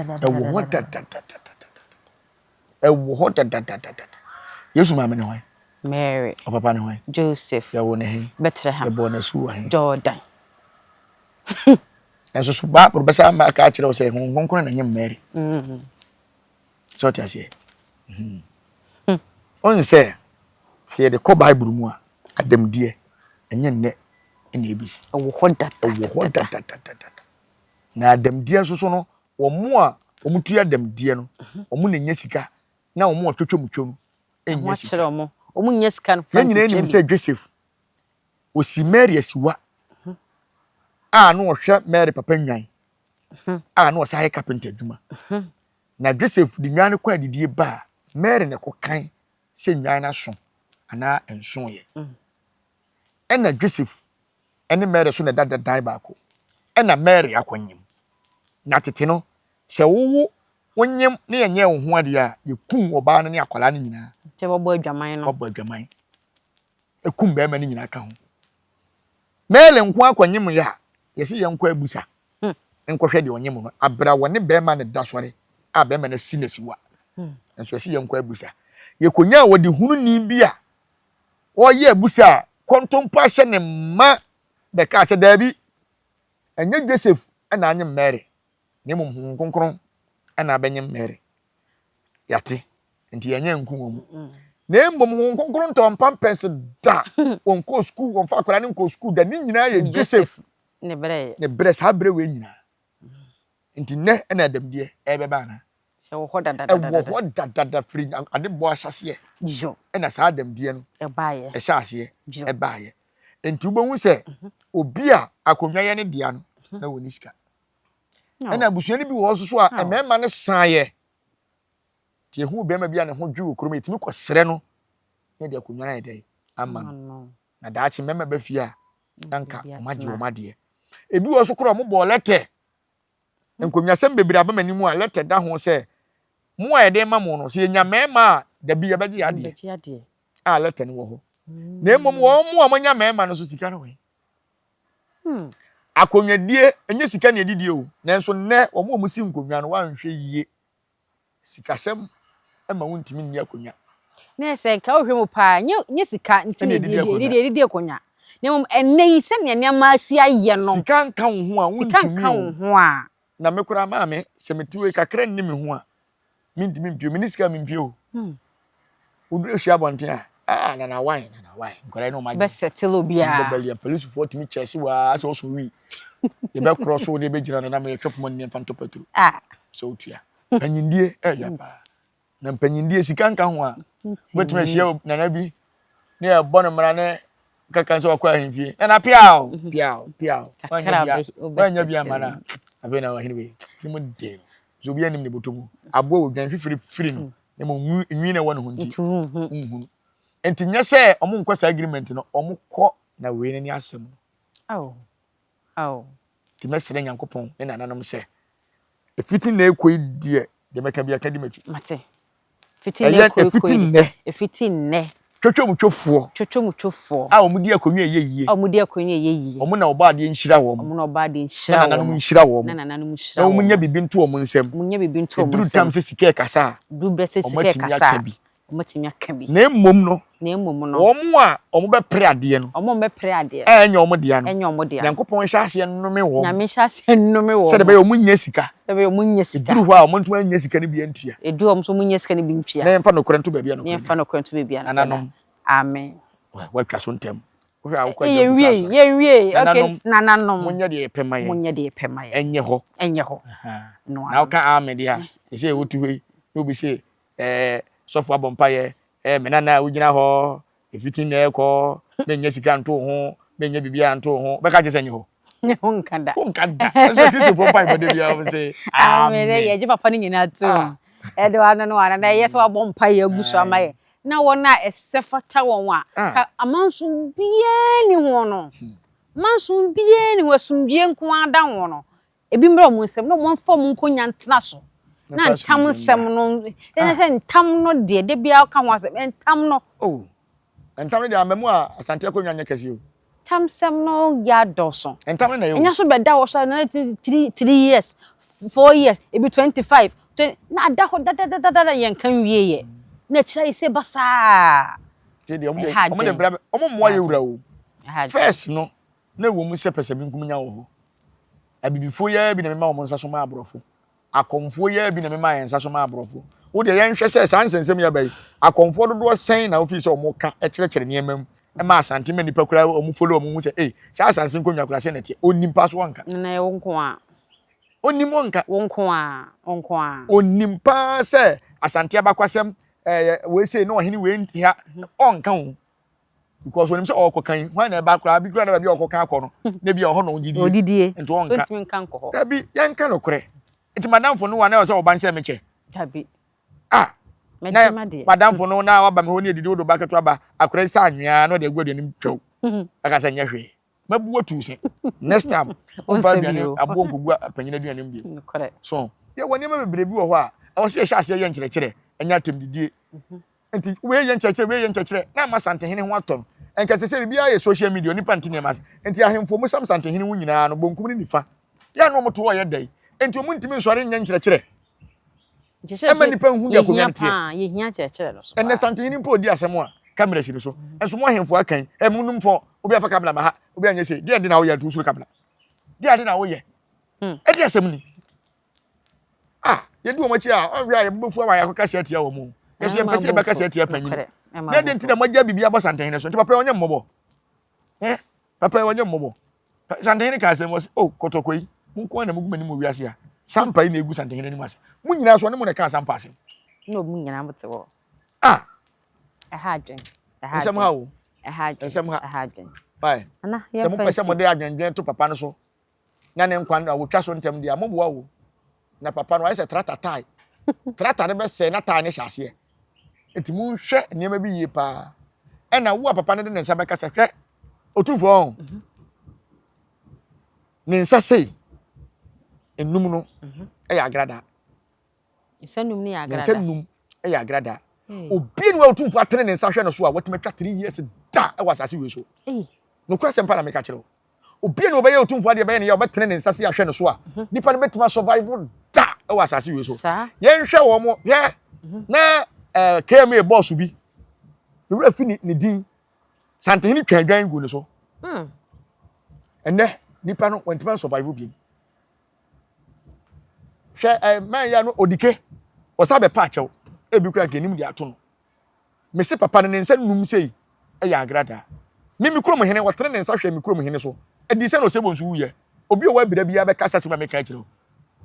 Yesu ma me ne hoy Mary o papa ne hoy Joseph ya wo ne he Bethlehem ya bo na su wa he Jordan enso su ba professor ma ka kire o se honkonkon na nyem Mary so ti ase on se se de ko bible mu a adam die enye nne ene ebisi wo hoda na adam die so no wo mu a wo mutu adam die no wo mu na nya sika na wo mu otwotwomtwom enye sika o mu nya sika no ya nyina enim se Joseph osi Mary asiwa no hwe Mary papa nwan no osahe carpenter dwuma na Joseph di nwan ko adidie ba Mary ne ko kan se nwan na so ana enso ye na Joseph ene Mary so na dadadan ba ko na Mary akonyim na tete no se wo wonyem ne yenye wo ho ade a yekum oba no ne akwala no nyina te bobo adwaman no bobo adwaman ekum be ma no nyina ka ho Mary nko akonyim ya yesi ye nko abusa nko hwe de onyim no abra woni be ma ne dasore a be ma na sinesiwa enso yesi ye nko abusa ye konya wodi hunu ni bia o ye abusa kontompa hye ne ma be ka se dabi enye Joseph na anyim Mary ne mum konkron ana benyem Mary yate nti yenye nku omu na mbom konkron to pampers da won ko school won fa akora ne ko school da ni nyina ye Joseph ne bre sa bre we nyina nti ne na adam die e be ba na se wo hoda free ade bo ahyase jo na sa adam die no e baaye e hyase e baaye nti ubonwu se obi a akonwa ye ne dia no na woni sika na busuani bi wo so a emema ne saaye tie hu be ma bia ne ho dwu okrom etimi kosere no ne de akonwa na de ama na daachi mema ba fie anka omaji omade ebi wo so kro mo bo lete enkonwasem bebira ba manimu a lete da ho se mo a yede ma mo no se nya mema da bi yabagi ade a lete ni wo ho na emom wo mo a monya mema no so sika no we akonwadie enye sika ne edidie o nanso ne wo mo si nkonwa no wanhwe yie sikasem ema wontimi nni akonwa na se ka ohwe mu pa nye sika ntini edidie akonwa na emom enne yi se ne ma asi aye no sika nka ho a wontimi na mekura maame se metuwe kakra nni me ho a mintimi mpio minisika mimpio udu ehia bonten a na wine nkora no ma be settle obia be police for timi chesi wa so wi ye be cross wo de be gina na me twepom ne mfa ntopaturu so utua panyindie yapa na panyindie sika nka ho a betuma hia na bi ne e bono mra ne kaka so akwa ahimfie na piao wanya bia mana abena wa hinwe timu de so bia nim ne botomu abo odwan fifiri no ne mo nwi na wonu hunti enti nya se omo nkwasa agreement no omo kọ na we ni asem ti mesere nyankopon ne nananom se efiti na ekoi die de meka bia ka di machi mate efiti ne twotwomu twofuo a omu di akonwa yeyie omu na oba de nhira wo na nananom nhira wo na omu nya bibi nto omu nsem duru tam se sike kasa omotimi akabi na emom no omu a omu be pre ade no enye omu de ano nyankopon hya ase nnome wo se de be omu nya sika duru hwa omu nto anya sika ne bi antua edu omu so mu nya sika ne bi mpia na emfa no korento ba bia no emfa no korento ba bia nananom amen wa twa so ntem wo hwa akwa ye okay nananom munya de pemaye enye ho na oka amen dia se wotu hwe no bi se sofo abompaye menana ugina ho efiti na ekọ menye sika nto ho menye bibia nto ho beka je senye ho nkanda so fiti for pai bode bia o say amen ye je papa ni nyina to edo ano no ana na ye so abompaye aguso amaye na wona esefata won a amanso bia ni ho no manso bia ni wasumбие nko ada ho no ebi mra mo nsem no mo mfa mo nkonya ntena so na ntam nsem no se ntam no de bia ka ho asem ntam no ntam de amamu a asante akonwa nya kase o tam nsem no ya doso ntam na yo enya so beda wo so na 3 years 4 years ebi 25 na ada ho da yen kan wieye na kira ise basa je de omo de bra omo mo ye wura o first no na wo mu se pese bi nkum nya wo abibifo ya bi na mema wo nsa so ma abrofo akomfo ya bi na mema yensa so ma abrofo wo de yen hwe se sansensem ya bai akomfo dodo sen na ofisi omo ka ekire niamam e ma asante ma nipa kura omo follow omo hu se sa asanse nkonwa kura se nete onim pa so wanka na ye wonko a onim wanka wonko a onim pa se asante abakwasem we say no hini we ntia onka ho because when him say okokan when na ba kura bi kura na ba bi okokan akono na bi oho no odidie ento onka otimi nka nko da bi yanka no kure enti madam fo no wa na o say oban se meche dabi madam fo no na wa ba me ho ne edidi odo ba keto aba akura sa anwea no de gwodo nim twa aka sa nya hwe mabu wotu se next time on fa bi ne abo nkogu apanyina duane mbi so ye woni ma bebre bi wo ho a o se hya ase ye nkyere enya temdidie enti we ye nkyere na ma sante hene ho aton enka se bia ye social media oni panti ne mas enti ahemfo mu sam sante hene hu nyina no bonkum ni nifa ya no moto wo ye dai enti omu ntimi nsore nya nkyere ema nipa hu ya community ye hia kyere no so enne sante hene po di asem a camera shi so enso mo ahemfo akan munum fo obi afa camera ma ha obi anya se dia ndi na wo ye tu suru camera dia ndi na wo ye e di asem ni ye du omachi a onwe a ye bofu awa ya ko kase atia wo mu ye so ye pese be kase atia panyin na de ntina magya bibia bo sante hene so nti papa onye mmobo papa onye mmobo sante hene ka asem was kotokoi munko na mugu mani mu wiase a sampa ina egu sante hene ni mas mu nyina so ne mu na ka sampa asem no mu nyina mbote wo adwen nsem ha wo adwen bye ana ye se mu pese mo de adwendwen to papa no so na ne nkwan na wo twa so ntem dia mo boa wo na papa no ayese trata tai trata ne be se na tai ne hyase enti mu hwe niam bi yie pa e na wo papa ne de nsa be kasa hwe otumfo ne nsa sei enum no e agrada nsa num ni agrada nsa num e agrada obi ni otumfo atene ne nsa hwe no so a watemetwa 3 years da e wasase we so no kura sempa na meka kire obi ni obeye otumfo ade be ne ya obetene ne nsa se ahwe no so a nipa no betima survive da e wasase we so yen hwe wo mo ye na KMA boss bi we wura fi ni din santehini twadwan go ne so enne nipa no wantima survive bi hwe man ya no odike osabe pa achew ebi kura nke nim di ato no mese papa ne nsa num sei e ya agrada mimi kuro mo hene wotre ne nsa hwe mi kuro mo hene so edi se no sebo nsu wuye obi o wa bira bia be kasa se ma meka kire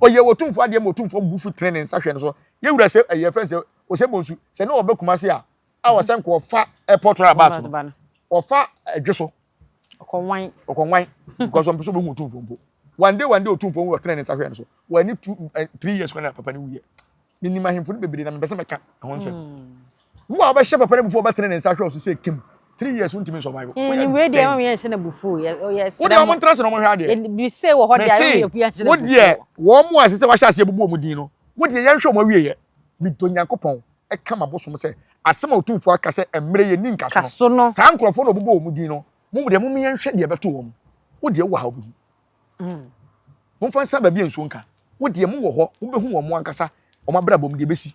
oye wotumfo ade ma wotumfo bufu tre ne nsa hwe no so ye wura se ye fe se o sebo nsu se no obekuma se a awasan ko fa airport rabat no ofa adweso okonwan because on person be hu tumfo mpo one day otumfo wo tre ne nsa hwe no so wani 3 years kwana papa ne wuye minima hemfo ne bebere na mbese meka ho nsem wo a ba hye papa ne bufo ba tre ne nsa hwe so se kem 3 years untimi survive we dey am ye hye na bufu yes wo dey am trust no mo hwe ade bi say wo ho dey am ye pia hye wo dey wo mo asese wa hye ase bubu mu din no wo dey ye hwe mo wiye ye mi do nyankopon e kama bosom se asema otumfo aka se emre ye ni nkaso no sa nkrofo no bubu mu din no mo de mo me hwe de beto wo mo wo dey wo ha obi mo fa nsa ba bi enso nka wo dey mo wo ho wo be hu wo mo ankasa o ma bra bom de besi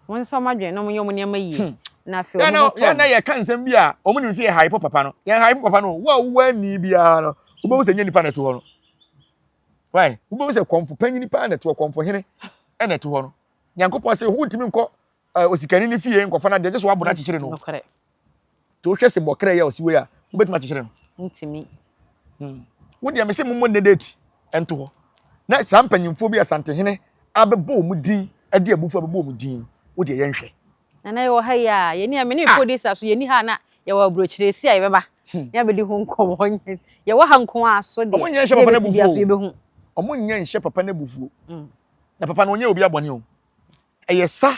won so ma dwen no mo yom ne ma yi na fe ya na ye kan nsem bi a o mo ni se hype papa no ye hype papa no wo ni bia no wo be wo se nya nipa na to ho no why wo be wo se konfo panyi nipa na to konfo hene e na to ho no nyankopɔ se hu timi nkɔ osikani ni fie nkɔfa na de je so wabo na kyekyere no to hwɛ se bɔkra ya osiwe a wo betima kyekyere no ntimi wo de me se mo ne date ento ho na sampanyimfo bi Asante hene abebɔ mu din ade abufu abebɔ mu din wo de ye nhwɛ na yo ha ya ye ni amene producer so ye ni ha na ye wa brochire si aye beba ya be di hu nkɔmɔ ye wa ha nko aso de omo nyɛ papa na bufu omo nyɛ papa na bufu na papa no nyɛ obi abɔne o eye sa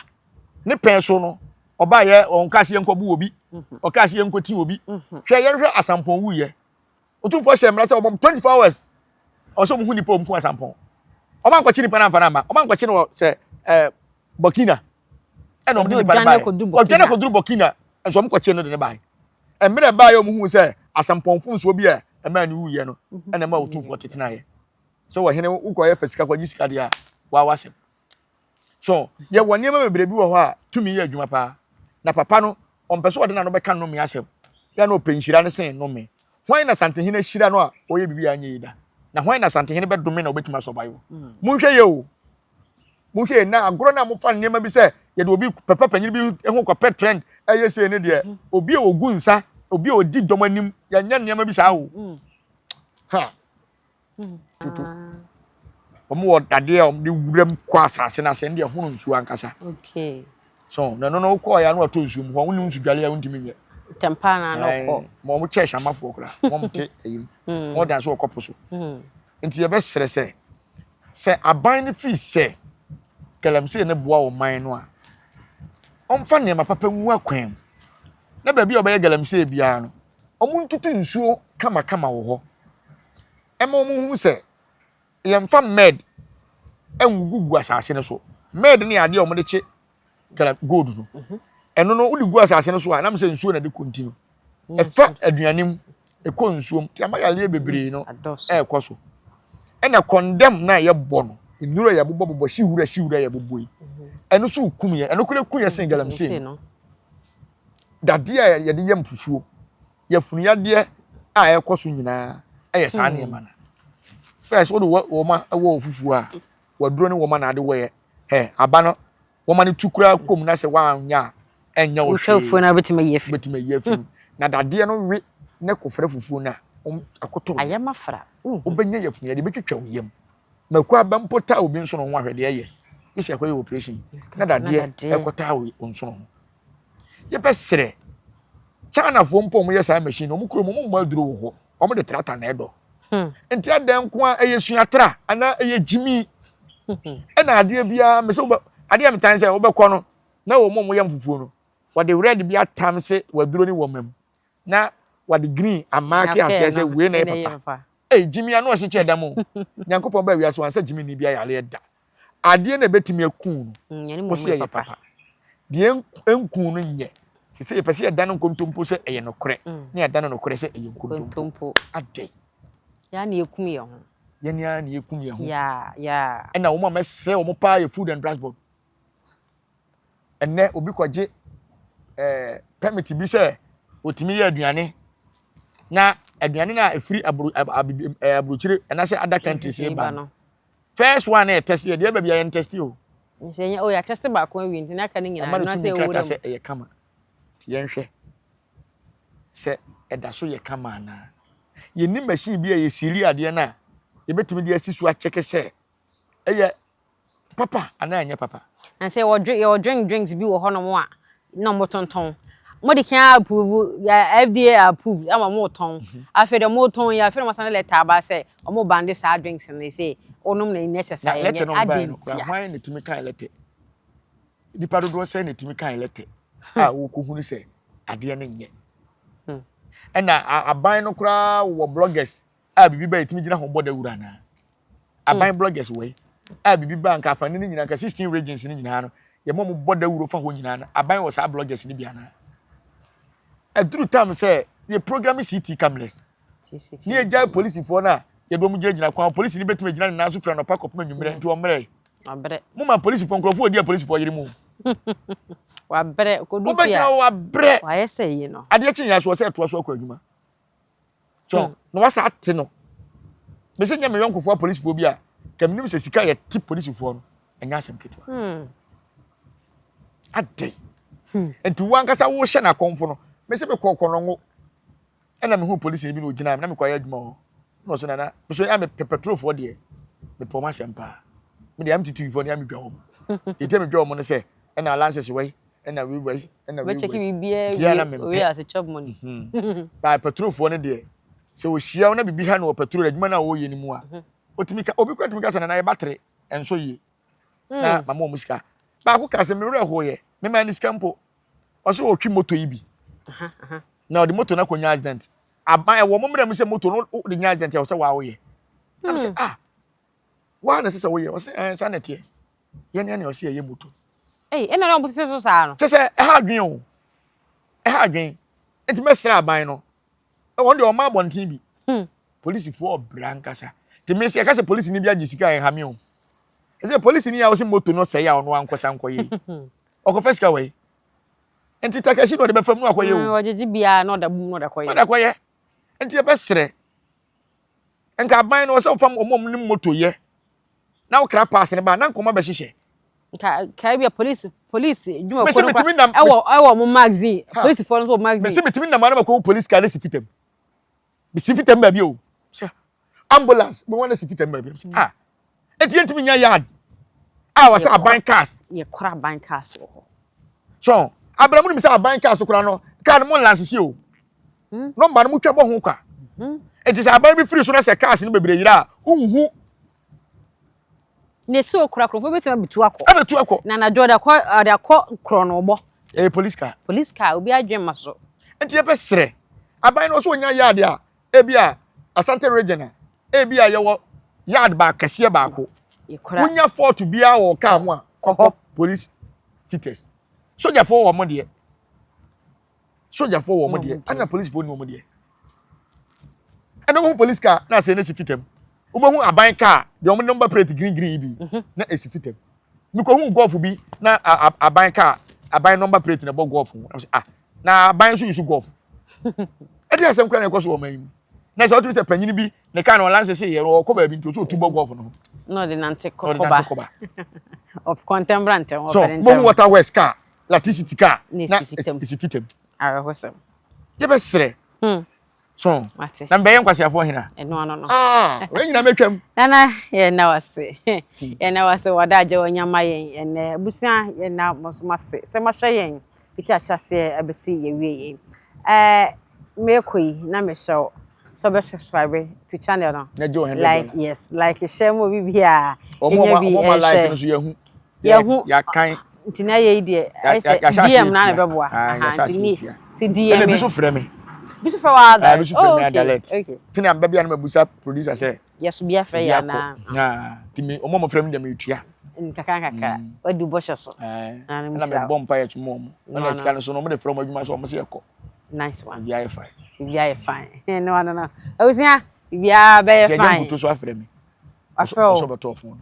ne pen so no oba ye onkase ye nkɔbu obi okase ye nkɔti obi hwɛ ye hwɛ asampɔn wu ye otumfo hye mra sɛ obom 24 hours oso mu hu nipa omku asampɔn oman kwakyi nipa na mfa na ma oman kwakyi no sɛ Burkina eno mdi nipa ba odwane koduru Burkina enso mkwakyi no de ne bai emre ba ye omu hu sɛ asampɔn fu nso bi a ema ni wu ye no ena ma otumfo tetena ye so wo hene ukɔye fasika kwaji sika de a wa wasem so ye woni ma bebre bi wo ho a tumi ye adwuma pa na papa no ompeso ode na no beka no me asem ya na openhira ne sen no me hwan na Asante hene hira no a oye bibi anya yida na hwan na Asante hene bedome na obetima survive munhwe ye o munhwe na agoro na mofa nema bi se ye de obi papa panyiri bi ehu ko pet trend eye se ne de obi ogu nsa obi odi domanim ya nya nema bi sa o ha tutu omo ade om de wuram kwa asase na se nde hunu nsu ankasa okay so no ko ya no ato nsu mu ho wonu nsu dwale ya wontimi nye tempa na no ko mo mo che shamafo kra mo mo te eyim mo dan so okopo so nti ye be sere se aban ne fi se galamse ne boa wo man no a omfa ne ma papa nwu akwan na ba bi obaye galamse bia no omo ntutu nsuo kama wo ho ema omo hu se yemfa med engugu asase ne so med ne ade omo de che kala gold no eno no udi gu asase ne so a na mse nsuo na de kontinu efa aduanim ekɔ nsuom ti amayale bebre no ekɔ so ena condemn na ye bɔ no enuro ya bobɔ hihura ya bobɔ yi eno so kum ye eno kure kun ye sen galamse no dade a ye de yam fufuo ye funu ya de a ekɔ so nyina eye saa ne ma na first wo ma wo fufuo a waduro ne wo ma na de wo ye aba no wo ma ne tukura kom na se wa anya enya wo hwefuo na betima yefi na dade no we ne kofra fufuo na akoto ayama fra obenya yefunu ya de betwetwa wo yam makwa bampota obi nso no ho ahwede ye isi akoye operation na dade ekota wo nso no ye pesere China fo mpo mo ye sa machine mo kuro mo maduro wo ho o de tractor na edo enti adan ko a eyesua tra ana eyejimi na ade bia me se ade metan se obekɔ no na wo mo yam fufuo no wo de red bia tam se waduro ni wo mam na what the green and market as say we na papa Jimmy ano se che dam Nyankopon ba wiase wan say Jimmy ni bia yale da ade na betimi akun no se ye papa de enku no nye se ye pese da no kontompo se eye no kore na da no kore se eye kontompo ade ya na ekum ye ho ye na ekum ye ho ya na wo ma mesre wo pa ye food and transport enne obi kwaje permit bi se otimi ye aduane na aduane na free abrochire na se other countries e ba no first one e test ye de ba bia ye test o se nya o ya test ba ko wi ntina ka ni nyina na se wo dem se ye kama ye nhwe se eda so ye kama na ye ni machine bi ye siri ade na ye betimi de asisu a check se eye papa ana anya papa and say you drink drinks bi wo hono mo a na mo tonton mo de kan approve ya FDA approved ama mo ton afi de mo ton ya afi mo san letter ba say o mo band sa drinks and say onum na necessary ya adentia why ne tumi kan letter di paro do say ne tumi kan letter wo ko hunu say ade ne nye na aban no kura wo bloggers bibi ba tumi gina ho boda wura na aban bloggers we bibi ba nka afani ni nyina ka 16 regions ni nyina no ye mo boda wuro fa ho nyina na aban wo sa bloggers ni bia na through time say the program CT cameras ni eja police for na ye do mu gina kwa police ni betime gina na so fra no pack up manwumre nti o mre abre mo ma police for nkrofo odi police for yiri mu wa bre ko du fia wa bre wa yese yi no ade chi nya so se to so akwa adwuma so no wasa ate no me se nya me yonkofo police for bi a kam nim se sika ye tip police for no enya asem ketwa ade enti wankasa wo hye na konfo no me se be kokonongo ena me hu police bi no gina na me kwa adwuma ho no so na me so am petrol for de me poma sempa me de am titu for ni am dwa ho ite me dwa ho no se ena lances we ena we ena we check bi bia we as a chop money ba petrol for ne de se wo hia na bibi ha no petrol adwuma na wo ye ni mu a otimi ka obi kwa timi ka se na ye battery enso ye na mama omusika ba ko ka se me re ho ye me ma ni skampo o so otwi moto yi bi na the motor na konya accident aban e wo momre mu se motor no the nya accident e wo se wa wo ye am se wa na se wo ye wo se sa na tie ye ne o se ye motor ena na obuti se so sa no se ha adwen o ha adwen enti mesra aban no e won de o ma bontin bi police for brankasa ti me se ka se police ni bi agisika en ha me o e se police ni ya wo se motor no se ya ono ankosa ankoye o ko feska we enti takashi no de be famu akoye o ojeji bia no da bu no da koye da koye enti e be sere enka aban no se fam omom ni moto ye na wo kra pass ne ba na nkoma be hihye ka bia police djuma ko no ewo mo magazine police for no magazine me se metimi na ma na ko police car si fitem bi si fitem ba bi o se ambulance me wona si fitem ba bi enti entimi nya yard wa se aban cars ye kora aban cars wo so abramu ni mi se aban cars kora no car mo lance si o number no mo twabo ho kwa enti se aban bi free so na se cars ni bebre yira unhu ne so kora fo betima bitu akọ na na joda ko kro no bo police car obi adwen maso enti ye be sere aban no so nya yard a ebia Asante region ebia ye wo yard ba kase ba ko unya fort bia wo ka ho a koko police fitters soldier for wo mo de ana police for ni wo de ana wo police car na se na si fitem ubohu aban car de wo number plate green bi na esi fitem mi ko hu golf bi na aban car aban number plate na bo golf na aban so use golf e dey asem kra na ko so wo man na se otu se panyini bi ne car no lance se ye ro ko ba bi nto so tubo golf no de nante koba of contemporary of so bon water west car electricity car na esi fitem arahosem ye be sere so na mbe yen kwase afo hina no we nyina metwam nana ye na wase wadaje wonyama yen ene busia ye na mosmase se mahwe yen fiti ahyase abesi ye wie mekoi na me show so be subscribe to channel no like yes like share mo bibia omo like no so yehu ya kan ntina ye ide DM na na beboa ti DM me so frɛ me Bisu for what? Bisu for me Dareit. Okay. Tini am baby na mabusa producer say. Yes, be afraid ya na. Na timi omo frame dem yutua. Kaka. What do boss so? Na me bomb pa ya tumo. Na sika so no mo de from adwuma so mo se yeko. Nice one. Be fine. Be fine. No. Osia, be fine. Ke to so afre me. Afro. So beto phone.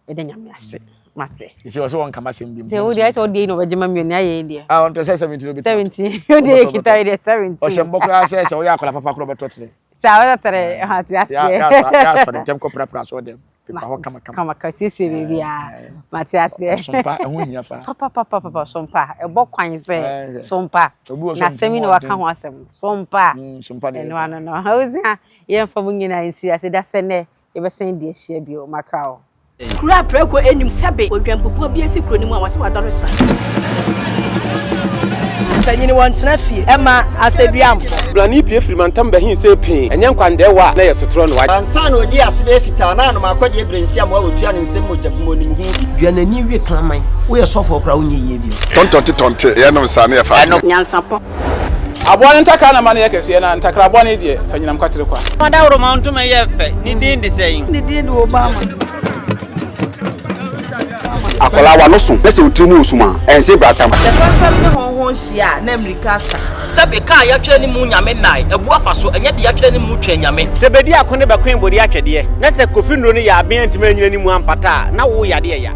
E de nyame ase. Mate. You see also one kama sem bi. Te o dey so dey no bejema mi na ye dey. Ah on to say 70 no be. 70. O dey kita dey 70. O shembo kra say o ya kola papa kro beto tere. Sa wa tere ha ti ase. Ya for dem ko pra so dem. Pepa kama. Kama sisi bia. Mate ase. Sompa ehun hia pa. Papa sompa. E bo kwan se sompa. Na semi no waka ho asem. Sompa. Sompa dey. No. Hausia ye fa munyina nsi ase da sene e be sen di ehia bi o makrao. Kura preko enim sebe odwampopo bi esi kuro ni mu a wase wadore sra. Tanyini wantena fie ema aseduamfo. Blani pie frimantam be hin se pin. Enye nkwandewa na yesotro no wa. Ansa na odi asebe fita na no makode ebrensi am wa otua ne nsem mojabumo ni hu. Duanani wie klaman. Wo ye sofo kra wonye yie bi. Tonte ye no sa na ye fa. Nyansapo. Abone ntakra na mane yekese na ntakra abone de fanyinam kwatere kwa. Wada woro ma ntoma ye fe ni din de sein. Ni din de Obama. Akola wa no so pese otrimu osuma ense bratam. Se fanfam ne honhon hia na America sa. Sebe ka ya twa ni mu nyame nai ebu afaso enye de ya twa ni mu twa nyame. Se bedi akone be kwen bodi atwede na se Kofi nro ni ya aben antima nyina ni mu ampata na wo yade ya.